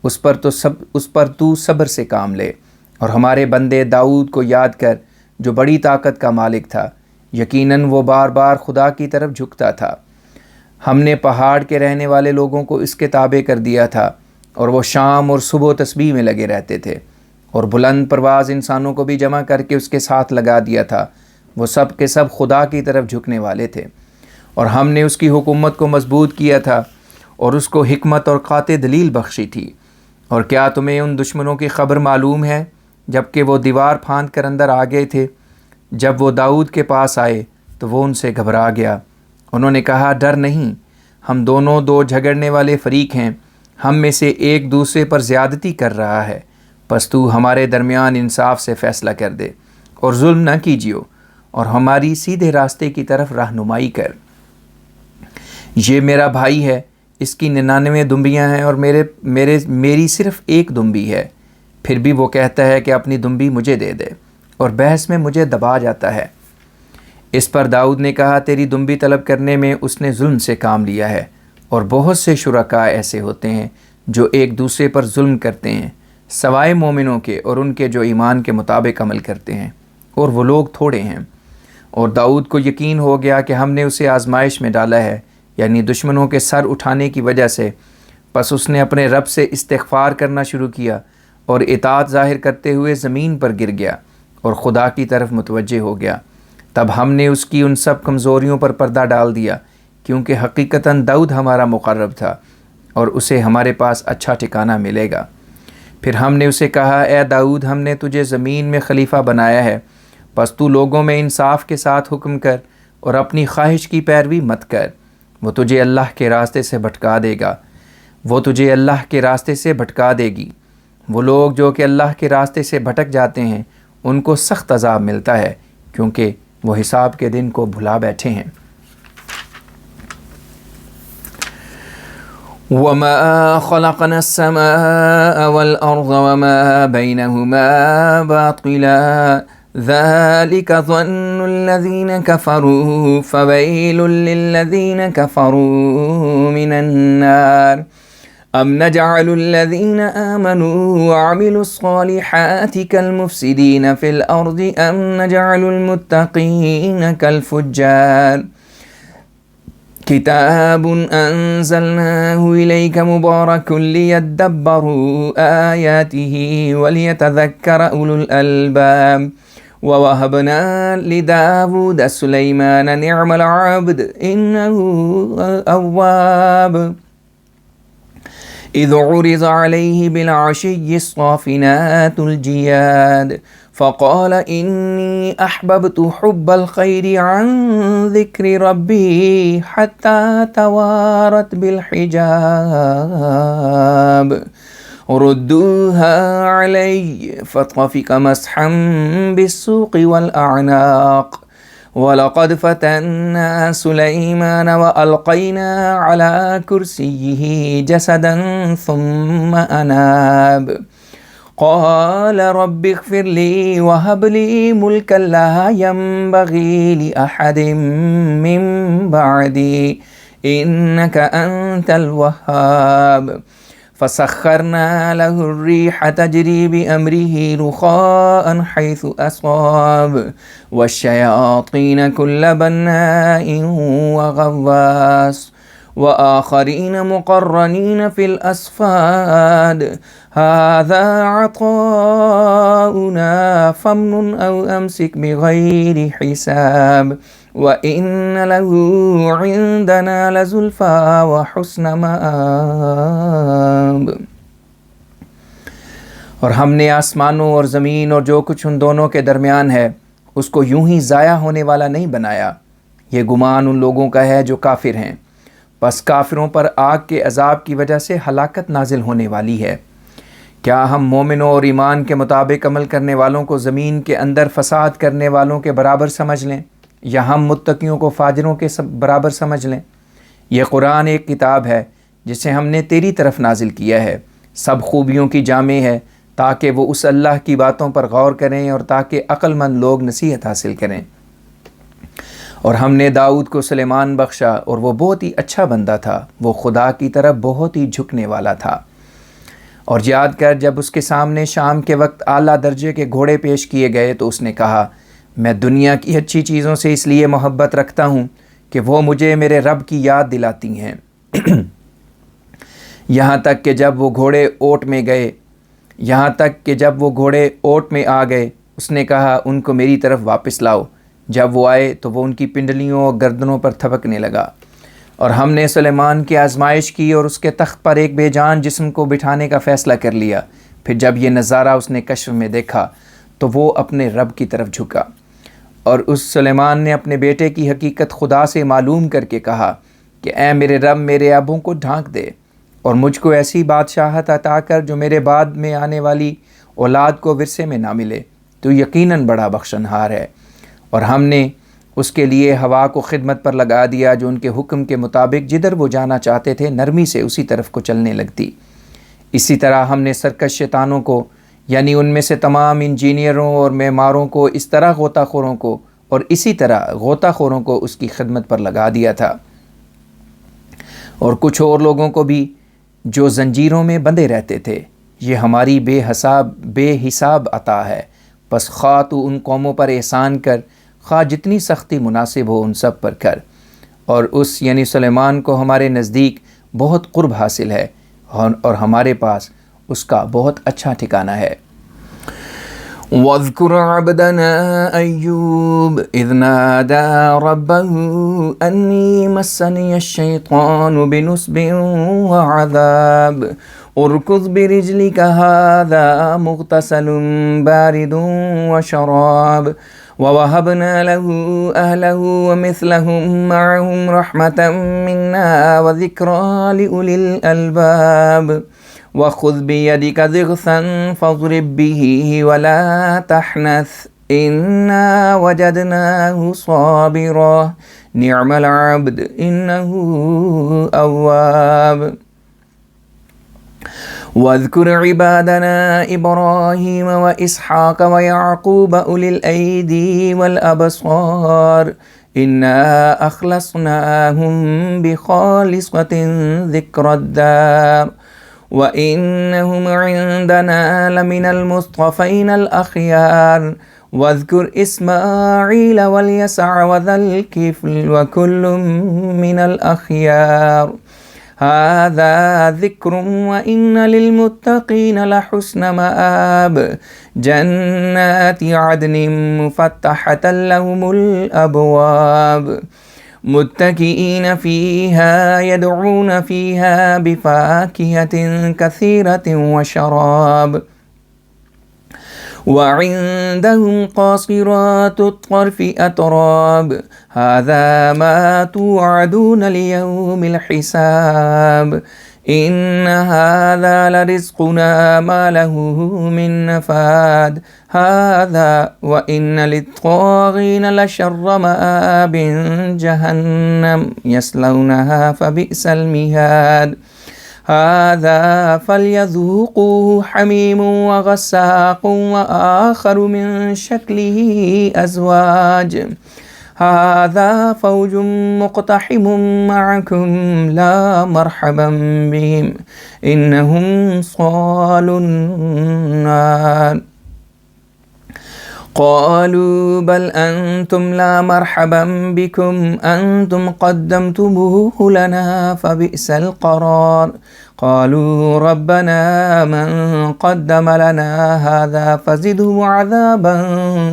اس پر تو صبر سے کام لے، اور ہمارے بندے داؤد کو یاد کر جو بڑی طاقت کا مالک تھا، یقیناً وہ بار بار خدا کی طرف جھکتا تھا۔ ہم نے پہاڑ کے رہنے والے لوگوں کو اس کے تابع کر دیا تھا، اور وہ شام اور صبح تسبیح میں لگے رہتے تھے، اور بلند پرواز انسانوں کو بھی جمع کر کے اس کے ساتھ لگا دیا تھا۔ وہ سب کے سب خدا کی طرف جھکنے والے تھے، اور ہم نے اس کی حکومت کو مضبوط کیا تھا اور اس کو حکمت اور قاطع دلیل بخشی تھی۔ اور کیا تمہیں ان دشمنوں کی خبر معلوم ہے جب کہ وہ دیوار پھاند کر اندر آ گئے تھے؟ جب وہ داؤد کے پاس آئے تو وہ ان سے گھبرا گیا۔ انہوں نے کہا ڈر نہیں، ہم دونوں دو جھگڑنے والے فریق ہیں، ہم میں سے ایک دوسرے پر زیادتی کر رہا ہے، پس تو ہمارے درمیان انصاف سے فیصلہ کر دے اور ظلم نہ کیجیو، اور ہماری سیدھے راستے کی طرف رہنمائی کر۔ یہ میرا بھائی ہے، اس کی 99 دمبیاں ہیں اور میری صرف ایک دمبی ہے، پھر بھی وہ کہتا ہے کہ اپنی دمبی مجھے دے دے، اور بحث میں مجھے دبا جاتا ہے۔ اس پر داؤد نے کہا تیری دمبی طلب کرنے میں اس نے ظلم سے کام لیا ہے، اور بہت سے شرکاء ایسے ہوتے ہیں جو ایک دوسرے پر ظلم کرتے ہیں سوائے مومنوں کے اور ان کے جو ایمان کے مطابق عمل کرتے ہیں، اور وہ لوگ تھوڑے ہیں۔ اور داؤد کو یقین ہو گیا کہ ہم نے اسے آزمائش میں ڈالا ہے، یعنی دشمنوں کے سر اٹھانے کی وجہ سے، پس اس نے اپنے رب سے استغفار کرنا شروع کیا اور اطاعت ظاہر کرتے ہوئے زمین پر گر گیا اور خدا کی طرف متوجہ ہو گیا۔ تب ہم نے اس کی ان سب کمزوریوں پر پردہ ڈال دیا، کیونکہ حقیقتاً داؤد ہمارا مقرب تھا اور اسے ہمارے پاس اچھا ٹھکانہ ملے گا۔ پھر ہم نے اسے کہا اے داؤد، ہم نے تجھے زمین میں خلیفہ بنایا ہے، پس تو لوگوں میں انصاف کے ساتھ حکم کر اور اپنی خواہش کی پیروی مت کر، وہ تجھے اللہ کے راستے سے بھٹکا دے گی۔ وہ لوگ جو کہ اللہ کے راستے سے بھٹک جاتے ہیں ان کو سخت عذاب ملتا ہے، کیونکہ وہ حساب کے دن کو بھلا بیٹھے ہیں۔ وَمَا خَلَقْنَا السَّمَاءَ وَالْأَرْضَ وَمَا بَيْنَهُمَا بَاطِلًا ذَلِكَ ظَنُّ الَّذِينَ كَفَرُوا فَوَيْلٌ لِّلَّذِينَ كَفَرُوا مِنَ النَّارِ ام نجعل الذین آمنوا وعملوا الصالحات كالمفسدین فی الارض ام نجعل المتقین كالفجار کتاب انزلناه الیک مبارک لیدبروا آیاته ولیتذکر اولو الالباب ووهبنا لداود سلیمان نعم العبد انه اواب اذ عرض علیہ بالعشی الصافنات الجیاد فقال انی احببت حب الخیر عن ذکر ربی حتی توارت بالحجاب ردوها علی فطفق مسحا بالسوق والاعناق وَلَقَدْ فَتَنَّا سُلَيْمَانَ وَأَلْقَيْنَا عَلَى كُرْسِيِّهِ جَسَدًا ثُمَّ أَنَابَ قَالَ رَبِّ اغْفِرْ لِي وَهَبْ لِي مُلْكًا لَا يَنبَغِي لِأَحَدٍ مِّن بَعْدِي إِنَّكَ أَنتَ الْوَهَّابُ فسخرنا له الريح تجري بأمره رخاء حيث أصاب والشياطين كل بناء وغواص وآخرين مقرنين في الأصفاد هذا عطاؤنا فامنن أو أمسك بغير حساب وَإِنَّ لَهُ عِندَنَا لَزُلْفَىٰ وَحُسْنَ مَآب۔ اور ہم نے آسمانوں اور زمین اور جو کچھ ان دونوں کے درمیان ہے اس کو یوں ہی ضائع ہونے والا نہیں بنایا۔ یہ گمان ان لوگوں کا ہے جو کافر ہیں، پس کافروں پر آگ کے عذاب کی وجہ سے ہلاکت نازل ہونے والی ہے۔ کیا ہم مومنوں اور ایمان کے مطابق عمل کرنے والوں کو زمین کے اندر فساد کرنے والوں کے برابر سمجھ لیں، یا ہم متقیوں کو فاجروں کے برابر سمجھ لیں؟ یہ قرآن ایک کتاب ہے جسے ہم نے تیری طرف نازل کیا ہے، سب خوبیوں کی جامع ہے، تاکہ وہ اس اللہ کی باتوں پر غور کریں اور تاکہ عقل مند لوگ نصیحت حاصل کریں۔ اور ہم نے داؤد کو سلیمان بخشا اور وہ بہت ہی اچھا بندہ تھا، وہ خدا کی طرف بہت ہی جھکنے والا تھا۔ اور یاد کر جب اس کے سامنے شام کے وقت اعلیٰ درجے کے گھوڑے پیش کیے گئے تو اس نے کہا، میں دنیا کی اچھی چیزوں سے اس لیے محبت رکھتا ہوں کہ وہ مجھے میرے رب کی یاد دلاتی ہیں۔ یہاں تک کہ جب وہ گھوڑے اوٹ میں آ گئے اس نے کہا ان کو میری طرف واپس لاؤ۔ جب وہ آئے تو وہ ان کی پنڈلیوں اور گردنوں پر تھپکنے لگا۔ اور ہم نے سلیمان کی آزمائش کی اور اس کے تخت پر ایک بے جان جسم کو بٹھانے کا فیصلہ کر لیا۔ پھر جب یہ نظارہ اس نے کشف میں دیکھا تو وہ اپنے رب کی طرف جھکا، اور اس سلیمان نے اپنے بیٹے کی حقیقت خدا سے معلوم کر کے کہا کہ اے میرے رب میرے ابوں کو ڈھانک دے اور مجھ کو ایسی بادشاہت عطا کر جو میرے بعد میں آنے والی اولاد کو ورثے میں نہ ملے، تو یقیناً بڑا بخشنہار ہے۔ اور ہم نے اس کے لیے ہوا کو خدمت پر لگا دیا جو ان کے حکم کے مطابق جدھر وہ جانا چاہتے تھے نرمی سے اسی طرف کو چلنے لگتی۔ اسی طرح ہم نے سرکش شیطانوں کو، یعنی ان میں سے تمام انجینئروں اور معماروں کو اسی طرح غوطہ خوروں کو اس کی خدمت پر لگا دیا تھا، اور کچھ اور لوگوں کو بھی جو زنجیروں میں بندھے رہتے تھے۔ یہ ہماری بے حساب عطا ہے، پس خواہ تو ان قوموں پر احسان کر، خواہ جتنی سختی مناسب ہو ان سب پر کر۔ اور اس یعنی سلیمان کو ہمارے نزدیک بہت قرب حاصل ہے اور ہمارے پاس اس کا بہت اچھا ٹھکانہ ہے۔ وَاذْكُرْ عَبْدَنَا أَيُّوبَ إِذْ نَادَى رَبَّهُ أَنِّي مَسَّنِيَ الشَّيْطَانُ بِنُصْبٍ وَعَذَابٍ اركض برجلك هذا مغتسل بارد وشراب ووهبنا له أهله ومثلهم معهم رحمة منا وذكرى لأولي الألباب وخذ بيدك ضغثا فاضرب به ولا تحنث إنا وجدناه صابرا نعم العبد إنه أواب واذكر عبادنا إبراهيم وإسحاق ويعقوب أولي الأيدي والأبصار إنا أخلصناهم بخالصة ذكر الدار وَإِنَّهُمْ عِندَنَا لَمِنَ الْمُصْطَفَيْنَ الْأَخْيَارِ واذكر إسماعيل واليسع وذا الكفل وكل من الأخيار هذا ذكر وإن للمتقين لحسن مآب جنات عدن مفتحة لهم الأبواب متكئين فيها يدعون فيها بفاكهة كثيرة وشراب وعندهم قاصرات الطرف أتراب هذا ما توعدون ليوم الحساب إن هذا لرزقنا ما له من نفاد هذا وإن للطاغين لشر مآب جهنم يصلونها فبئس المهاد هذا فليذوقوه حميم وغساق وآخر من شكله أزواج هذا فوج مقتحم معكم لا مرحبا بهم إنهم صالوا النار قالوا بل أنتم لا مرحبا بكم أنتم قدمتموه لنا فبئس القرار قالوا ربنا من قدم لنا هذا فزده عذابا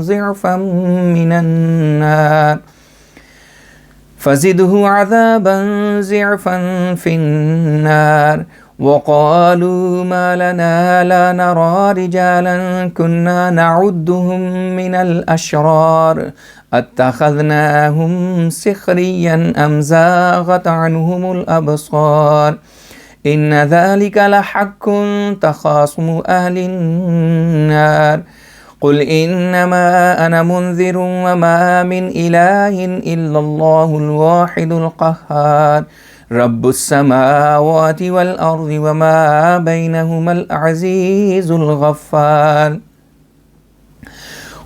ضعفا من النار فزده عذابا ضعفا في النار وقالوا ما لنا لا نرى رجالا كنا نعدهم من الأشرار اتخذناهم سخريا أم زاغت عنهم الأبصار إن ذلك لحق تخاصم أهل النار قل إنما أنا منذر وما من إله إلا الله الواحد القهار رب السماوات والأرض وما بينهما العزيز الغفار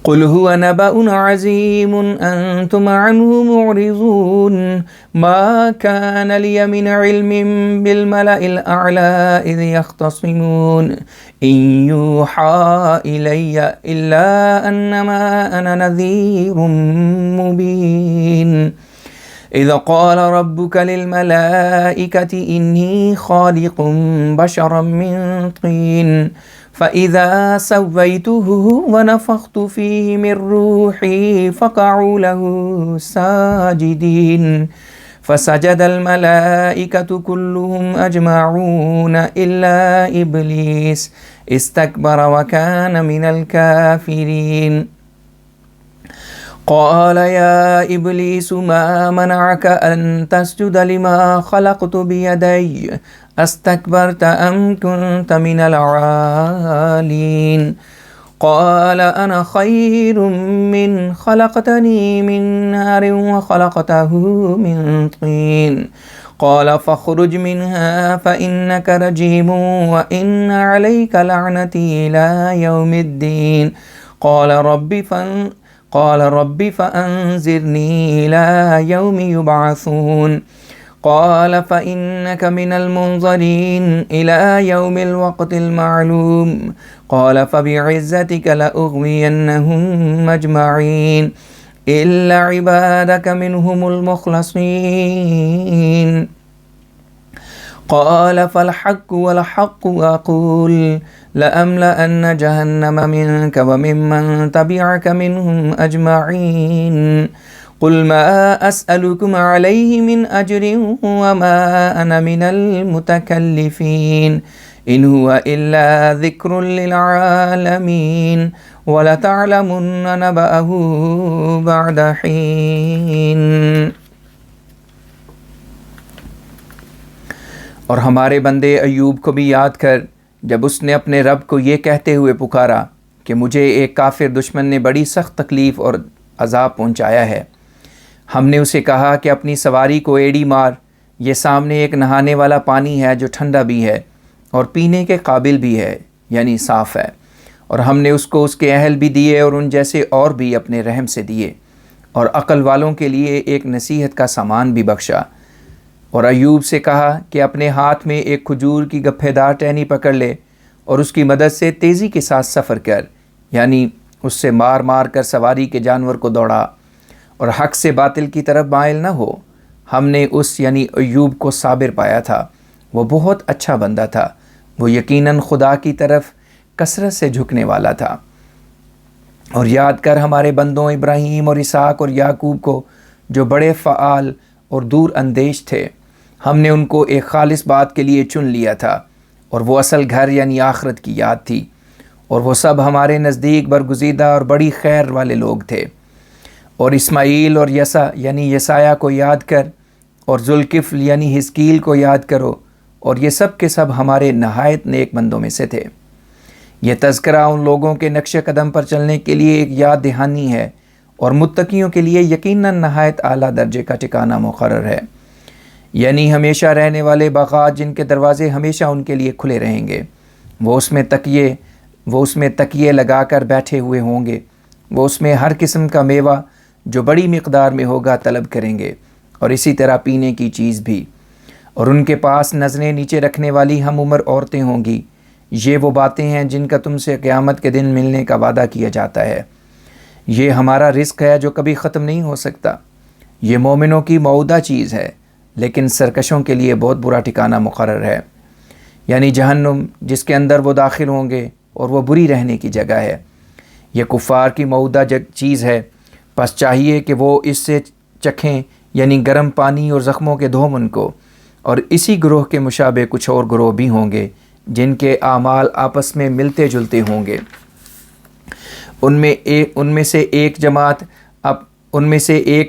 قل هو نبأ عظيم أنتم عنه معرضون ما كان لي من علم بالملأ الأعلى إذ يختصمون إن يوحى إلي إلا أنما أنا نذير مبين إذ قال ربك للملائكة إني خالق بشرا من طين فإذا سويته ونفخت فيه من روحي فقعوا له ساجدين فسجد الملائكة كلهم أجمعون إلا إبليس استكبر وكان من الكافرين قال يا إبليس ما منعك أن تسجد لما خلقت بيدي استكبرت أم كنت من العالين قال أنا خير من خلقتني من نار وخلقته من طين قال فاخرج منها فإنك رجيم وإن عليك لعنتي إلى يوم الدين قال رب فأنذرني إلى يوم يبعثون قال فإنك من المنظرين إلى يوم الوقت المعلوم قال فبعزتك لأغوينهم أجمعين إلا عبادك منهم المخلصين قال فالحق والحق أقول لأملأن جهنم منك وممن تبعك منهم أجمعين قل ما أسألكم عليه من أجر وما أنا من المتكلفين إن هو إلا ذكر للعالمين ولتعلمن نبأه بعد حين. اور ہمارے بندے ایوب کو بھی یاد کر جب اس نے اپنے رب کو یہ کہتے ہوئے پکارا کہ مجھے ایک کافر دشمن نے بڑی سخت تکلیف اور عذاب پہنچایا ہے. ہم نے اسے کہا کہ اپنی سواری کو ایڑی مار، یہ سامنے ایک نہانے والا پانی ہے جو ٹھنڈا بھی ہے اور پینے کے قابل بھی ہے، یعنی صاف ہے. اور ہم نے اس کو اس کے اہل بھی دیے اور ان جیسے اور بھی اپنے رحم سے دیے، اور عقل والوں کے لیے ایک نصیحت کا سامان بھی بخشا. اور ایوب سے کہا کہ اپنے ہاتھ میں ایک کھجور کی گپھے دار ٹہنی پکڑ لے اور اس کی مدد سے تیزی کے ساتھ سفر کر، یعنی اس سے مار مار کر سواری کے جانور کو دوڑا، اور حق سے باطل کی طرف مائل نہ ہو۔ ہم نے اس یعنی ایوب کو صابر پایا تھا، وہ بہت اچھا بندہ تھا، وہ یقیناً خدا کی طرف کثرت سے جھکنے والا تھا۔ اور یاد کر ہمارے بندوں ابراہیم اور اسحاق اور یعقوب کو، جو بڑے فعال اور دور اندیش تھے۔ ہم نے ان کو ایک خالص بات کے لیے چن لیا تھا، اور وہ اصل گھر یعنی آخرت کی یاد تھی، اور وہ سب ہمارے نزدیک برگزیدہ اور بڑی خیر والے لوگ تھے۔ اور اسماعیل اور یسع یعنی یسایہ کو یاد کر، اور ذوالکفل یعنی حزقیل کو یاد کرو، اور یہ سب کے سب ہمارے نہایت نیک بندوں میں سے تھے۔ یہ تذکرہ ان لوگوں کے نقش قدم پر چلنے کے لیے ایک یاد دہانی ہے، اور متقیوں کے لیے یقیناً نہایت اعلیٰ درجے کا ٹھکانہ مقرر ہے، یعنی ہمیشہ رہنے والے باغات جن کے دروازے ہمیشہ ان کے لیے کھلے رہیں گے۔ وہ اس میں تکیے لگا کر بیٹھے ہوئے ہوں گے، وہ اس میں ہر قسم کا میوہ جو بڑی مقدار میں ہوگا طلب کریں گے، اور اسی طرح پینے کی چیز بھی، اور ان کے پاس نظریں نیچے رکھنے والی ہم عمر عورتیں ہوں گی۔ یہ وہ باتیں ہیں جن کا تم سے قیامت کے دن ملنے کا وعدہ کیا جاتا ہے۔ یہ ہمارا رزق ہے جو کبھی ختم نہیں ہو سکتا۔ یہ مومنوں کی موعودہ چیز ہے، لیکن سرکشوں کے لیے بہت برا ٹھکانہ مقرر ہے، یعنی جہنم، جس کے اندر وہ داخل ہوں گے، اور وہ بری رہنے کی جگہ ہے۔ یہ کفار کی موعودہ چیز ہے، پس چاہیے کہ وہ اس سے چکھیں، یعنی گرم پانی اور زخموں کے دھوم ان کو۔ اور اسی گروہ کے مشابہ کچھ اور گروہ بھی ہوں گے جن کے اعمال آپس میں ملتے جلتے ہوں گے۔ ان میں سے ایک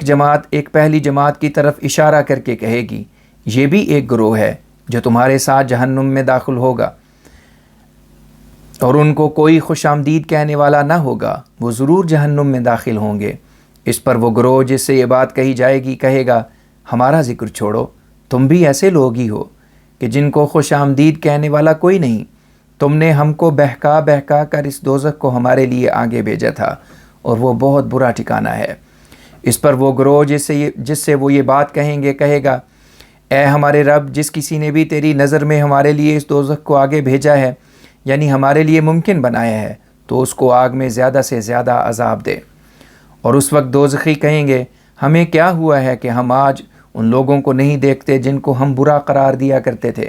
جماعت ایک پہلی جماعت کی طرف اشارہ کر کے کہے گی، یہ بھی ایک گروہ ہے جو تمہارے ساتھ جہنم میں داخل ہوگا، اور ان کو کوئی خوش آمدید کہنے والا نہ ہوگا، وہ ضرور جہنم میں داخل ہوں گے۔ اس پر وہ گروہ جس سے یہ بات کہی جائے گی کہے گا، ہمارا ذکر چھوڑو، تم بھی ایسے لوگ ہی ہو کہ جن کو خوش آمدید کہنے والا کوئی نہیں۔ تم نے ہم کو بہکا بہکا کر اس دوزخ کو ہمارے لیے آگے بھیجا تھا، اور وہ بہت برا ٹھکانہ ہے۔ اس پر وہ گروہ جس سے وہ یہ بات کہیں گے کہے گا، اے ہمارے رب، جس کسی نے بھی تیری نظر میں ہمارے لیے اس دوزخ کو آگے بھیجا ہے، یعنی ہمارے لیے ممکن بنایا ہے، تو اس کو آگ میں زیادہ سے زیادہ عذاب دے۔ اور اس وقت دوزخی کہیں گے، ہمیں کیا ہوا ہے کہ ہم آج ان لوگوں کو نہیں دیکھتے جن کو ہم برا قرار دیا کرتے تھے؟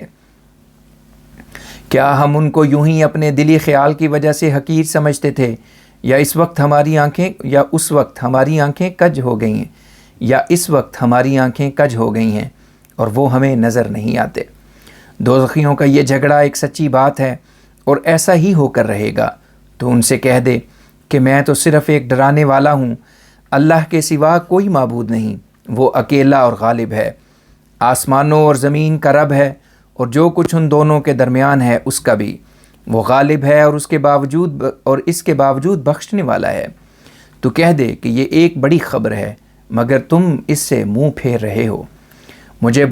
کیا ہم ان کو یوں ہی اپنے دلی خیال کی وجہ سے حقیر سمجھتے تھے، یا اس وقت ہماری آنکھیں کج ہو گئی ہیں، اور وہ ہمیں نظر نہیں آتے۔ دوزخیوں کا یہ جھگڑا ایک سچی بات ہے، اور ایسا ہی ہو کر رہے گا۔ تو ان سے کہہ دے کہ میں تو صرف ایک ڈرانے والا ہوں، اللہ کے سوا کوئی معبود نہیں، وہ اکیلا اور غالب ہے، آسمانوں اور زمین کا رب ہے، اور جو کچھ ان دونوں کے درمیان ہے اس کا بھی۔ وہ غالب ہے اور اس کے باوجود بخشنے والا ہے۔ تو کہہ دے کہ یہ ایک بڑی خبر ہے، مگر تم اس سے منہ پھیر رہے ہو۔ مجھے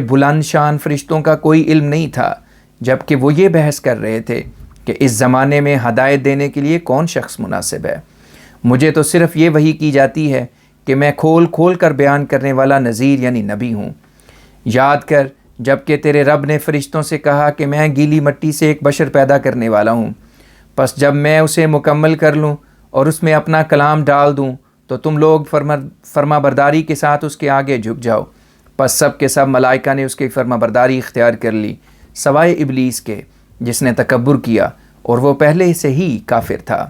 بلند شان فرشتوں کا کوئی علم نہیں تھا، جبکہ وہ یہ بحث کر رہے تھے کہ اس زمانے میں ہدایت دینے کے لیے کون شخص مناسب ہے۔ مجھے تو صرف یہ وحی کی جاتی ہے کہ میں کھول کھول کر بیان کرنے والا نذیر یعنی نبی ہوں۔ یاد کر جبکہ تیرے رب نے فرشتوں سے کہا کہ میں گیلی مٹی سے ایک بشر پیدا کرنے والا ہوں، پس جب میں اسے مکمل کر لوں اور اس میں اپنا کلام ڈال دوں تو تم لوگ فرما برداری کے ساتھ اس کے آگے جھک جاؤ۔ پس سب کے سب ملائکہ نے اس کی فرما برداری اختیار کر لی، سوائے ابلیس کے جس نے تکبر کیا اور وہ پہلے سے ہی کافر تھا۔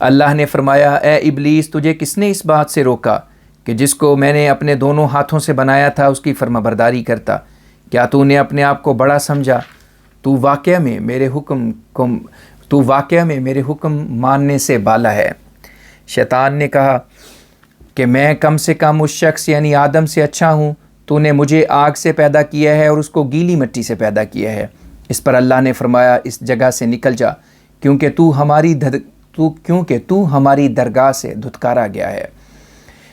اللہ نے فرمایا، اے ابلیس، تجھے کس نے اس بات سے روکا کہ جس کو میں نے اپنے دونوں ہاتھوں سے بنایا تھا اس کی فرما برداری کرتا؟ کیا تو نے اپنے آپ کو بڑا سمجھا؟ تو واقعہ میں میرے حکم ماننے سے بالا ہے۔ شیطان نے کہا کہ میں کم سے کم اس شخص یعنی آدم سے اچھا ہوں، تو نے مجھے آگ سے پیدا کیا ہے اور اس کو گیلی مٹی سے پیدا کیا ہے۔ اس پر اللہ نے فرمایا، اس جگہ سے نکل جا، کیونکہ تو ہماری درگاہ سے دھتکارا گیا ہے،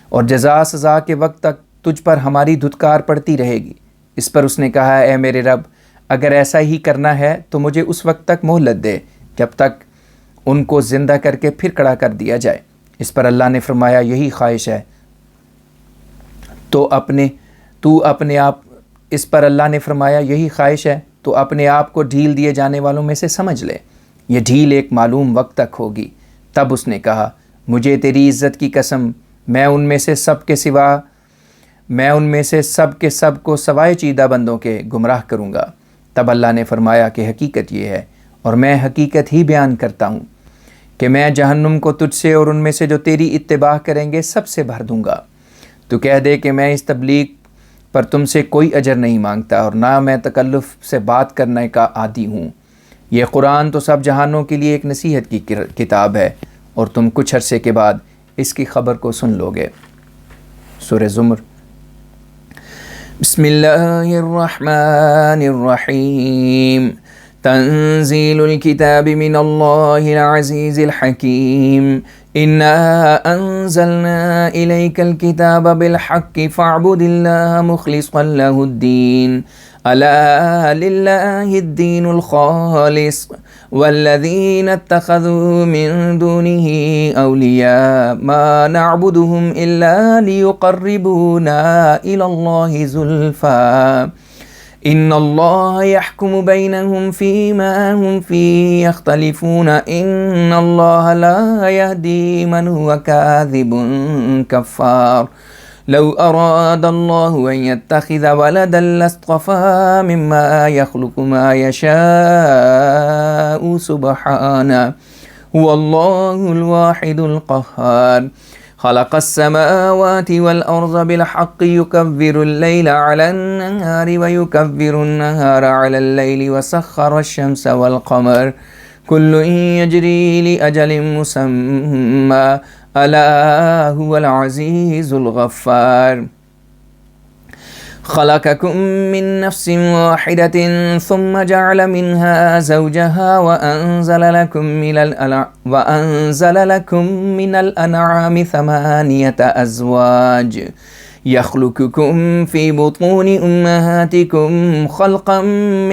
اور جزا سزا کے وقت تک تجھ پر ہماری دھتکار پڑتی رہے گی۔ اس پر اس نے کہا، اے میرے رب، اگر ایسا ہی کرنا ہے تو مجھے اس وقت تک مہلت دے جب تک ان کو زندہ کر کے پھر کھڑا کر دیا جائے۔ اس پر اللہ نے فرمایا، یہی خواہش ہے تو اپنے آپ، اس پر اللہ نے فرمایا یہی خواہش ہے تو اپنے آپ کو ڈھیل دیے جانے والوں میں سے سمجھ لے، یہ ڈھیل ایک معلوم وقت تک ہوگی۔ تب اس نے کہا مجھے تیری عزت کی قسم، میں ان میں سے سب کے سب کو سوائے چیدہ بندوں کے گمراہ کروں گا۔ تب اللہ نے فرمایا کہ حقیقت یہ ہے اور میں حقیقت ہی بیان کرتا ہوں کہ میں جہنم کو تجھ سے اور ان میں سے جو تیری اتباع کریں گے سب سے بھر دوں گا۔ تو کہہ دے کہ میں اس تبلیغ پر تم سے کوئی اجر نہیں مانگتا اور نہ میں تکلف سے بات کرنے کا عادی ہوں۔ یہ قرآن تو سب جہانوں کے لیے ایک نصیحت کی کتاب ہے اور تم کچھ عرصے کے بعد اس کی خبر کو سن لو گے۔ سورہ زمر۔ بسم اللہ الرحمن الرحیم۔ تنزیل الکتاب من اللہ العزیز الحکیم۔ انا انزلنا الیک الکتاب بالحق فاعبد اللہ مخلصا لہ الدین۔ الا للہ الدین الخالص والذین اتخذوا من دونہ اولیاء ما نعبدهم الا لیقربونا الی اللہ زلفا ان اللہ یحکم بینہم فیما ہم فیہ یختلفون ان اللہ لا یہدی من هو کاذب کفار۔ لو اراد اللہ ان یتخذ ولدا لاصطفى مما یخلق ما یشاء سبحانہ هو اللہ الواحد القہار۔ خلق السماوات والأرض بالحق يكبر الليل على النهار ويكبر النهار على الليل وسخر الشمس والقمر كل يجري لأجل مسمى ألا هو العزيز الغفار۔ خلقكم من نفس واحدة ثم جعل منها زوجها وأنزل لكم من الأنعام 8 أزواج يخلقكم في بطون أمهاتكم خلقا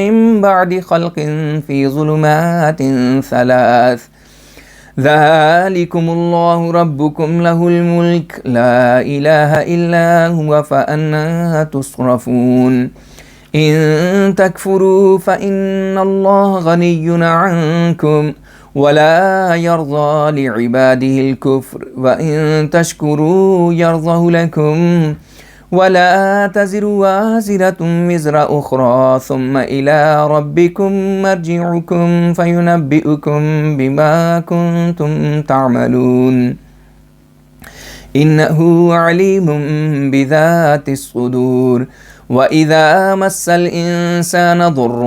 من بعد خلق في ظلمات 3 ذلكم الله ربكم له الملك لا إله إلا هو فأنى تصرفون۔ إن تكفروا فإن الله غني عنكم ولا يرضى لعباده الكفر وإن تشكروا يرضه لكم ولا تزر وازرة وزر أخرى ثم إلى ربكم مرجعكم فينبئكم بما كنتم تعملون إنه عليم بذات الصدور۔ وإذا مس الإنسان ضر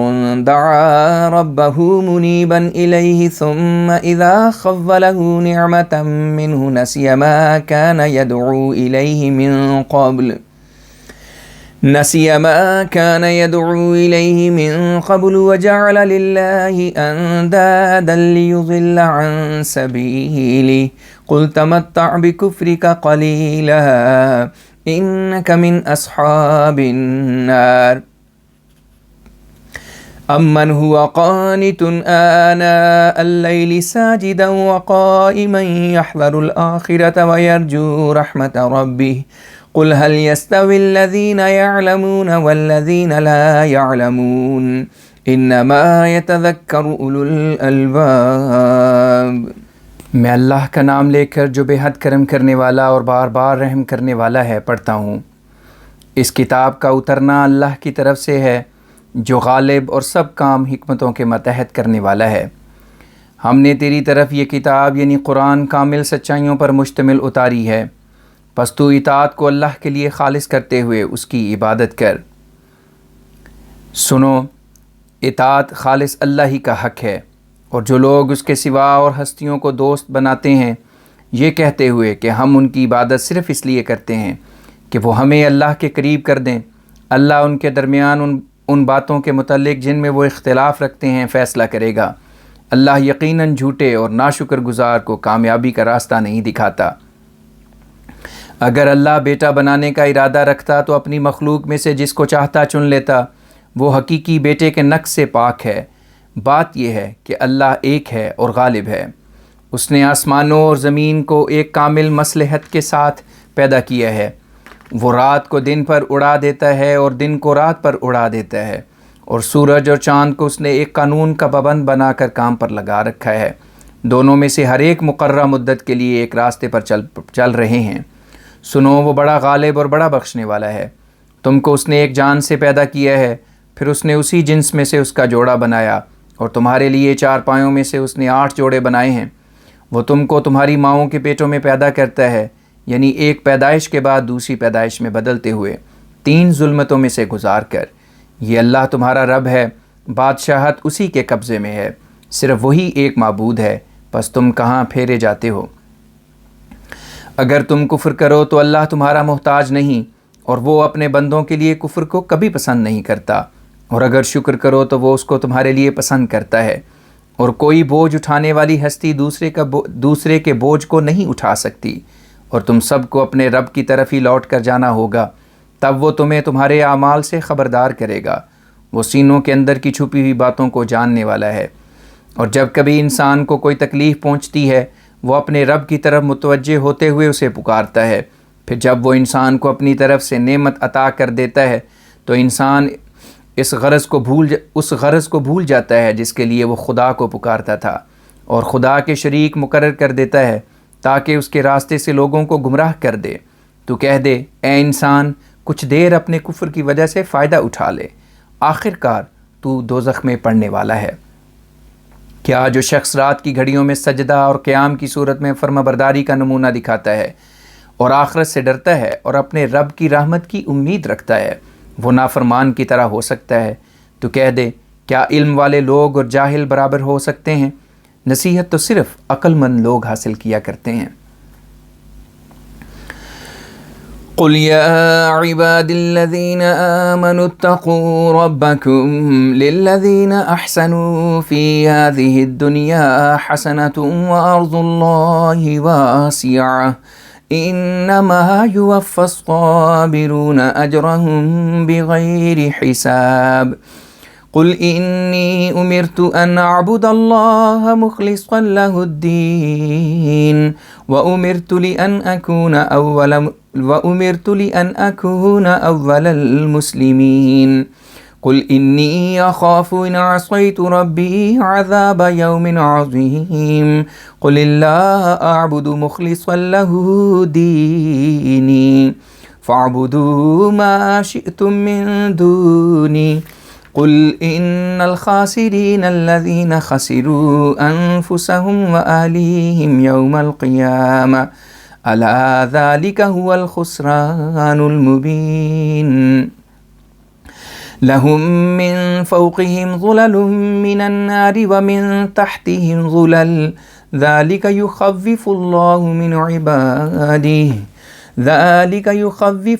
دعا ربه منيبا إليه ثم إذا خوله نعمة منه نسي ما كان يدعو إليه من قبل وجعل لله أندادا ليضل عن سبيله قل تمتع بكفرك قليلا إنك من أصحاب النار۔ أمن هو قانت آناء الليل ساجدا وقائما يحذر الآخرة ويرجو رحمة ربه قل هل يستوي الذين يعلمون والذين لا يعلمون إنما يتذكر أولو الألباب۔ میں اللہ کا نام لے کر جو بے حد کرم کرنے والا اور بار بار رحم کرنے والا ہے پڑھتا ہوں۔ اس کتاب کا اترنا اللہ کی طرف سے ہے جو غالب اور سب کام حکمتوں کے متحد کرنے والا ہے۔ ہم نے تیری طرف یہ کتاب یعنی قرآن کامل سچائیوں پر مشتمل اتاری ہے، پس تو اطاعت کو اللہ کے لیے خالص کرتے ہوئے اس کی عبادت کر۔ سنو، اطاعت خالص اللہ ہی کا حق ہے، اور جو لوگ اس کے سوا اور ہستیوں کو دوست بناتے ہیں یہ کہتے ہوئے کہ ہم ان کی عبادت صرف اس لیے کرتے ہیں کہ وہ ہمیں اللہ کے قریب کر دیں، اللہ ان کے درمیان ان باتوں کے متعلق جن میں وہ اختلاف رکھتے ہیں فیصلہ کرے گا۔ اللہ یقیناً جھوٹے اور ناشکر گزار کو کامیابی کا راستہ نہیں دکھاتا۔ اگر اللہ بیٹا بنانے کا ارادہ رکھتا تو اپنی مخلوق میں سے جس کو چاہتا چن لیتا، وہ حقیقی بیٹے کے نقص سے پاک ہے۔ بات یہ ہے کہ اللہ ایک ہے اور غالب ہے۔ اس نے آسمانوں اور زمین کو ایک کامل مصلحت کے ساتھ پیدا کیا ہے وہ رات کو دن پر اڑا دیتا ہے اور دن کو رات پر اڑا دیتا ہے، اور سورج اور چاند کو اس نے ایک قانون کا پابند بنا کر کام پر لگا رکھا ہے۔ دونوں میں سے ہر ایک مقررہ مدت کے لیے ایک راستے پر چل رہے ہیں۔ سنو، وہ بڑا غالب اور بڑا بخشنے والا ہے۔ تم کو اس نے ایک جان سے پیدا کیا ہے، پھر اس نے اسی جنس میں سے اس کا جوڑا بنایا، اور تمہارے لیے 4 پایوں میں سے اس نے 8 جوڑے بنائے ہیں۔ وہ تم کو تمہاری ماؤں کے پیٹوں میں پیدا کرتا ہے، یعنی ایک پیدائش کے بعد دوسری پیدائش میں بدلتے ہوئے، 3 ظلمتوں میں سے گزار کر۔ یہ اللہ تمہارا رب ہے، بادشاہت اسی کے قبضے میں ہے، صرف وہی ایک معبود ہے، پس تم کہاں پھیرے جاتے ہو؟ اگر تم کفر کرو تو اللہ تمہارا محتاج نہیں، اور وہ اپنے بندوں کے لیے کفر کو کبھی پسند نہیں کرتا، اور اگر شکر کرو تو وہ اس کو تمہارے لیے پسند کرتا ہے۔ اور کوئی بوجھ اٹھانے والی ہستی دوسرے کے بوجھ کو نہیں اٹھا سکتی، اور تم سب کو اپنے رب کی طرف ہی لوٹ کر جانا ہوگا، تب وہ تمہیں تمہارے اعمال سے خبردار کرے گا۔ وہ سینوں کے اندر کی چھپی ہوئی باتوں کو جاننے والا ہے۔ اور جب کبھی انسان کو کوئی تکلیف پہنچتی ہے، وہ اپنے رب کی طرف متوجہ ہوتے ہوئے اسے پکارتا ہے۔ پھر جب وہ انسان کو اپنی طرف سے نعمت عطا کر دیتا ہے تو انسان اس غرض کو بھول جاتا ہے جس کے لیے وہ خدا کو پکارتا تھا، اور خدا کے شریک مقرر کر دیتا ہے تاکہ اس کے راستے سے لوگوں کو گمراہ کر دے۔ تو کہہ دے، اے انسان، کچھ دیر اپنے کفر کی وجہ سے فائدہ اٹھا لے، آخر کار تو دوزخ میں پڑنے والا ہے۔ کیا جو شخص رات کی گھڑیوں میں سجدہ اور قیام کی صورت میں فرما برداری کا نمونہ دکھاتا ہے اور آخرت سے ڈرتا ہے اور اپنے رب کی رحمت کی امید رکھتا ہے، وہ نافرمان کی طرح ہو سکتا ہے؟ تو کہہ دے، کیا علم والے لوگ اور جاہل برابر ہو سکتے ہیں؟ نصیحت تو صرف عقل مند لوگ حاصل کیا کرتے ہیں۔ قل يا عباد الذين آمنوا اتقوا ربكم للذين أحسنوا في هذه الدنيا حسنة وأرض الله واسعة إنما يوفى الصابرون أجرهم بغير حساب قل إني أمرت أن أعبد الله مخلصا له الدين وأمرت لأن أكون أول المسلمين قل إني أخاف إن عصيت ربي عذاب يوم عظيم قل الله أعبد مخلصا له ديني فاعبدوا ما شئتم من دوني قل إن الخاسرين الذين خسروا أنفسهم وأهليهم يوم القيامة ألا ذلك هو الخسران المبين لهم من فوقهم ظلل من النار ومن تحتهم ظلل ذلك يخفف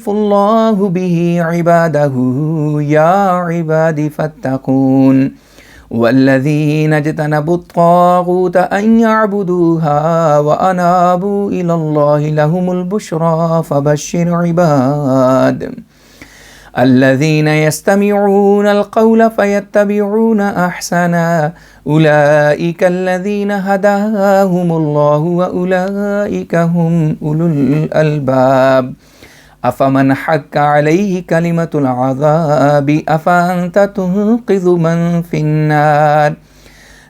الله به عباده يا عباد فاتقون والذين اجتنبوا الطاغوت أن يعبدوها وأنابوا إلى الله لهم البشرى فبشر عباد الذين يستمعون القول فيتبعون أحسنا أولئك الذين هداهم الله وأولئك هم أولو الألباب أفمن حق عليه كلمة العذاب أفأنت تنقذ من في النار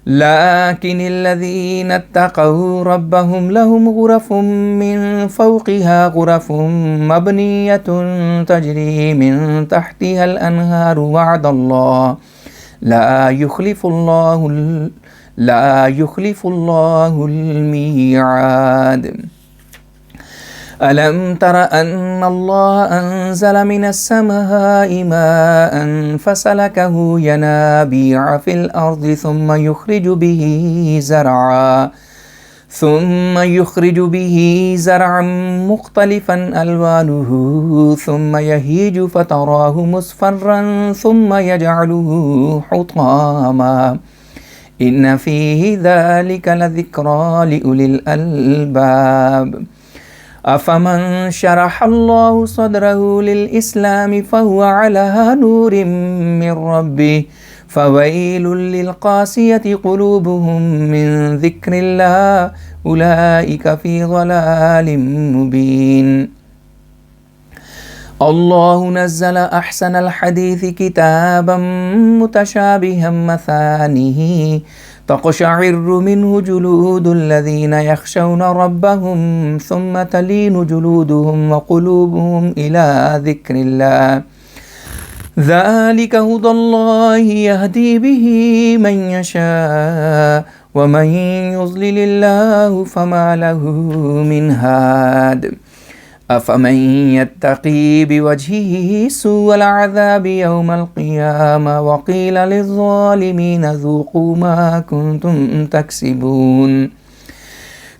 لكن الذين اتقوا ربهم لهم غرف من فوقها غرف مبنية تجري من تحتها الأنهار وعد الله لا يخلف الله الميعاد ألم تر أن الله أنزل من السماء ماء فسلكه ينابيع في الأرض ثم يخرج به زرعا مختلفا ألوانه ثم يهيج فتراه مصفرا ثم يجعله حطاما إن فيه ذلك لذكرى لأولي الألباب أفمن شرح الله صدره للإسلام فهو على نور من ربه فويل للقاسية قلوبهم من ذكر الله أولئك في ضلال مبين اللہ نزل احسن الحدیث کتابا متشابہا مثانیہ تقشعر منہ جلود الذین یخشون ربهم ثم تلین جلودهم وقلوبهم إلی ذکر اللہ ذلك هدى الله يهدي به من يشاء ومن يضلل الله فما له من هاد أفمن يتقي بوجهه سوء العذاب يوم القيامة وقيل للظالمين ذوقوا ما كنتم تكسبون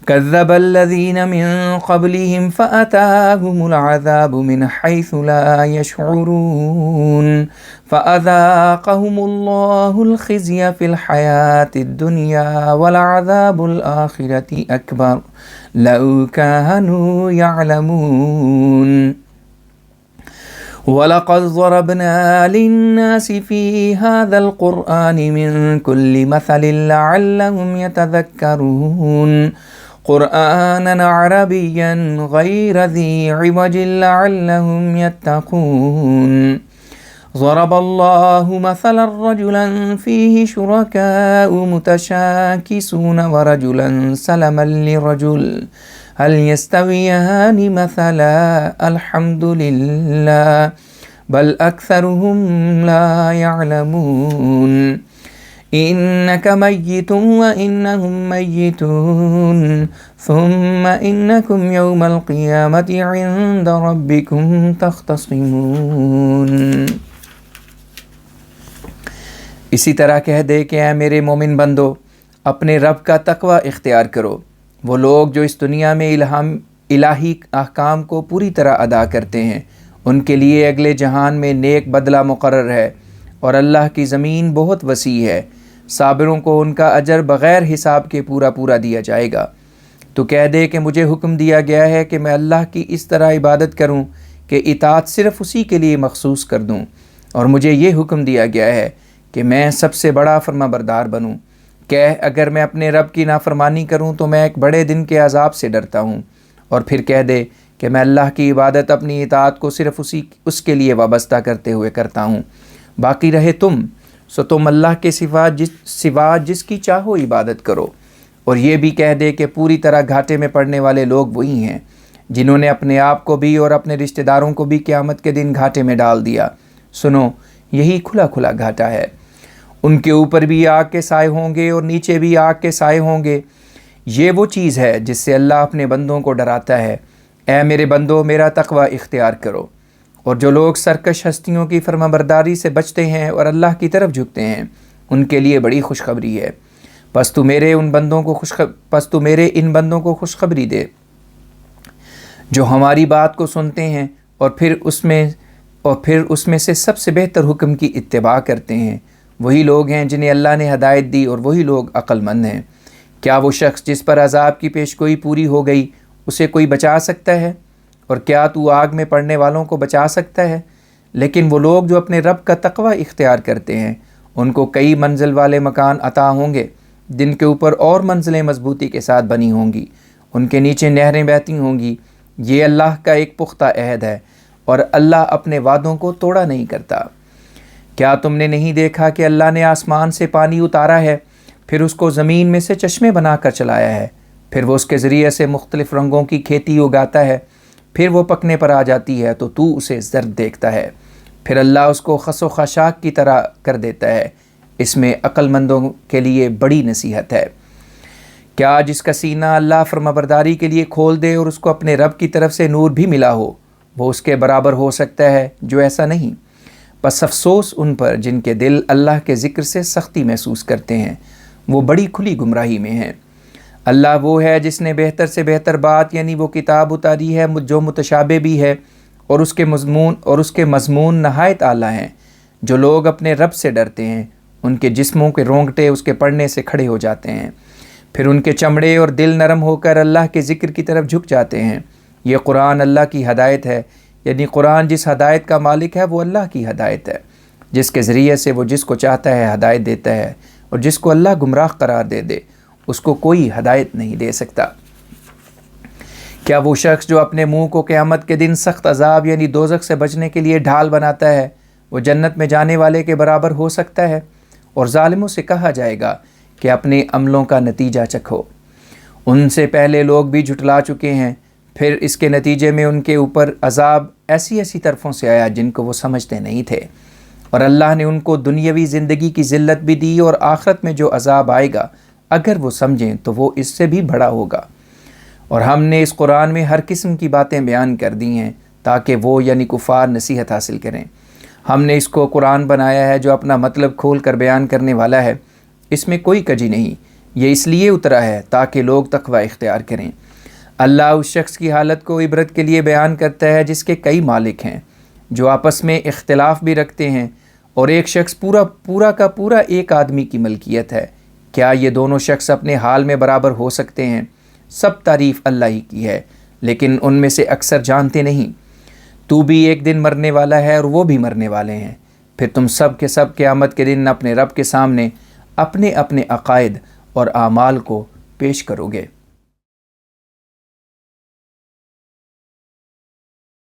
كذب الذين من قبلهم فأتاهم العذاب من حيث لا يشعرون فأذاقهم الله الخزي في الحياة الدنيا ولعذاب الآخرة أكبر لو كانوا يعلمون وَلَقَدْ ضَرَبْنَا لِلنَّاسِ فِي هَذَا الْقُرْآنِ مِنْ كُلِّ مَثَلٍ لَعَلَّهُمْ يَتَذَكَّرُونَ قُرْآنًا عَرَبِيًّا غَيْرَ ذِي عِوَجٍ لَعَلَّهُمْ يَتَّقُونَ ضرب الله مثلا رجلا فيه شركاء متشاكسون ورجلا سلما لرجل هل يستويان مثلا الحمد لله بل أكثرهم لا يعلمون إنك ميت وإنهم ميتون ثم إنكم يوم القيامة عند ربكم تختصمون. اسی طرح کہہ دے کہ اے میرے مومن بندو، اپنے رب کا تقوی اختیار کرو. وہ لوگ جو اس دنیا میں الہی احکام کو پوری طرح ادا کرتے ہیں، ان کے لیے اگلے جہان میں نیک بدلہ مقرر ہے، اور اللہ کی زمین بہت وسیع ہے. صابروں کو ان کا اجر بغیر حساب کے پورا دیا جائے گا. تو کہہ دے کہ مجھے حکم دیا گیا ہے کہ میں اللہ کی اس طرح عبادت کروں کہ اطاعت صرف اسی کے لیے مخصوص کر دوں، اور مجھے یہ حکم دیا گیا ہے کہ میں سب سے بڑا فرما بردار بنوں. کہہ اگر میں اپنے رب کی نافرمانی کروں تو میں ایک بڑے دن کے عذاب سے ڈرتا ہوں. اور پھر کہہ دے کہ میں اللہ کی عبادت اپنی اطاعت کو صرف اس کے لیے وابستہ کرتے ہوئے کرتا ہوں. باقی رہے تم، سو تم اللہ کے سوا جس کی چاہو عبادت کرو. اور یہ بھی کہہ دے کہ پوری طرح گھاٹے میں پڑنے والے لوگ وہی ہیں جنہوں نے اپنے آپ کو بھی اور اپنے رشتہ داروں کو بھی قیامت کے دن گھاٹے میں ڈال دیا. سنو، یہی کھلا گھاٹا ہے. ان کے اوپر بھی آگ کے سائے ہوں گے اور نیچے بھی آگ کے سائے ہوں گے. یہ وہ چیز ہے جس سے اللہ اپنے بندوں کو ڈراتا ہے. اے میرے بندو، میرا تقوی اختیار کرو. اور جو لوگ سرکش ہستیوں کی فرما برداری سے بچتے ہیں اور اللہ کی طرف جھکتے ہیں، ان کے لیے بڑی خوشخبری ہے. پس تو میرے ان بندوں کو خوشخبری دے جو ہماری بات کو سنتے ہیں اور پھر اس میں سے سب سے بہتر حکم کی اتباع کرتے ہیں. وہی لوگ ہیں جنہیں اللہ نے ہدایت دی، اور وہی لوگ عقل مند ہیں. کیا وہ شخص جس پر عذاب کی پیشگوئی پوری ہو گئی اسے کوئی بچا سکتا ہے؟ اور کیا تو آگ میں پڑنے والوں کو بچا سکتا ہے؟ لیکن وہ لوگ جو اپنے رب کا تقوی اختیار کرتے ہیں، ان کو کئی منزل والے مکان عطا ہوں گے جن کے اوپر اور منزلیں مضبوطی کے ساتھ بنی ہوں گی. ان کے نیچے نہریں بہتی ہوں گی. یہ اللہ کا ایک پختہ عہد ہے، اور اللہ اپنے وعدوں کو توڑا نہیں کرتا. کیا تم نے نہیں دیکھا کہ اللہ نے آسمان سے پانی اتارا ہے، پھر اس کو زمین میں سے چشمے بنا کر چلایا ہے، پھر وہ اس کے ذریعے سے مختلف رنگوں کی کھیتی اگاتا ہے، پھر وہ پکنے پر آ جاتی ہے تو اسے زرد دیکھتا ہے، پھر اللہ اس کو خس و خاشاک کی طرح کر دیتا ہے. اس میں عقل مندوں کے لیے بڑی نصیحت ہے. کیا جس کا سینہ اللہ فرمانبرداری کے لیے کھول دے اور اس کو اپنے رب کی طرف سے نور بھی ملا ہو، وہ اس کے برابر ہو سکتا ہے؟ جو ایسا نہیں. بس افسوس ان پر جن کے دل اللہ کے ذکر سے سختی محسوس کرتے ہیں، وہ بڑی کھلی گمراہی میں ہیں. اللہ وہ ہے جس نے بہتر سے بہتر بات یعنی وہ کتاب اتاری ہے جو متشابہ بھی ہے، اور اس کے مضمون نہایت اعلیٰ ہیں. جو لوگ اپنے رب سے ڈرتے ہیں، ان کے جسموں کے رونگٹے اس کے پڑھنے سے کھڑے ہو جاتے ہیں، پھر ان کے چمڑے اور دل نرم ہو کر اللہ کے ذکر کی طرف جھک جاتے ہیں. یہ قرآن اللہ کی ہدایت ہے، یعنی قرآن جس ہدایت کا مالک ہے وہ اللہ کی ہدایت ہے، جس کے ذریعے سے وہ جس کو چاہتا ہے ہدایت دیتا ہے، اور جس کو اللہ گمراہ قرار دے اس کو کوئی ہدایت نہیں دے سکتا. کیا وہ شخص جو اپنے منہ کو قیامت کے دن سخت عذاب یعنی دوزخ سے بچنے کے لیے ڈھال بناتا ہے وہ جنت میں جانے والے کے برابر ہو سکتا ہے؟ اور ظالموں سے کہا جائے گا کہ اپنے عملوں کا نتیجہ چکھو، ان سے پہلے لوگ بھی جھٹلا چکے ہیں، پھر اس کے نتیجے میں ان کے اوپر عذاب ایسی طرفوں سے آیا جن کو وہ سمجھتے نہیں تھے، اور اللہ نے ان کو دنیاوی زندگی کی ذلت بھی دی، اور آخرت میں جو عذاب آئے گا اگر وہ سمجھیں تو وہ اس سے بھی بڑا ہوگا۔ اور ہم نے اس قرآن میں ہر قسم کی باتیں بیان کر دی ہیں تاکہ وہ یعنی کفار نصیحت حاصل کریں۔ ہم نے اس کو قرآن بنایا ہے جو اپنا مطلب کھول کر بیان کرنے والا ہے، اس میں کوئی کجی نہیں، یہ اس لیے اترا ہے تاکہ لوگ تقوی اختیار کریں۔ اللہ اس شخص کی حالت کو عبرت کے لیے بیان کرتا ہے جس کے کئی مالک ہیں، جو آپس میں اختلاف بھی رکھتے ہیں، اور ایک شخص پورا کا پورا ایک آدمی کی ملکیت ہے۔ کیا یہ دونوں شخص اپنے حال میں برابر ہو سکتے ہیں؟ سب تعریف اللہ ہی کی ہے، لیکن ان میں سے اکثر جانتے نہیں۔ تو بھی ایک دن مرنے والا ہے اور وہ بھی مرنے والے ہیں، پھر تم سب کے سب قیامت کے دن اپنے رب کے سامنے اپنے اپنے عقائد اور اعمال کو پیش کرو گے۔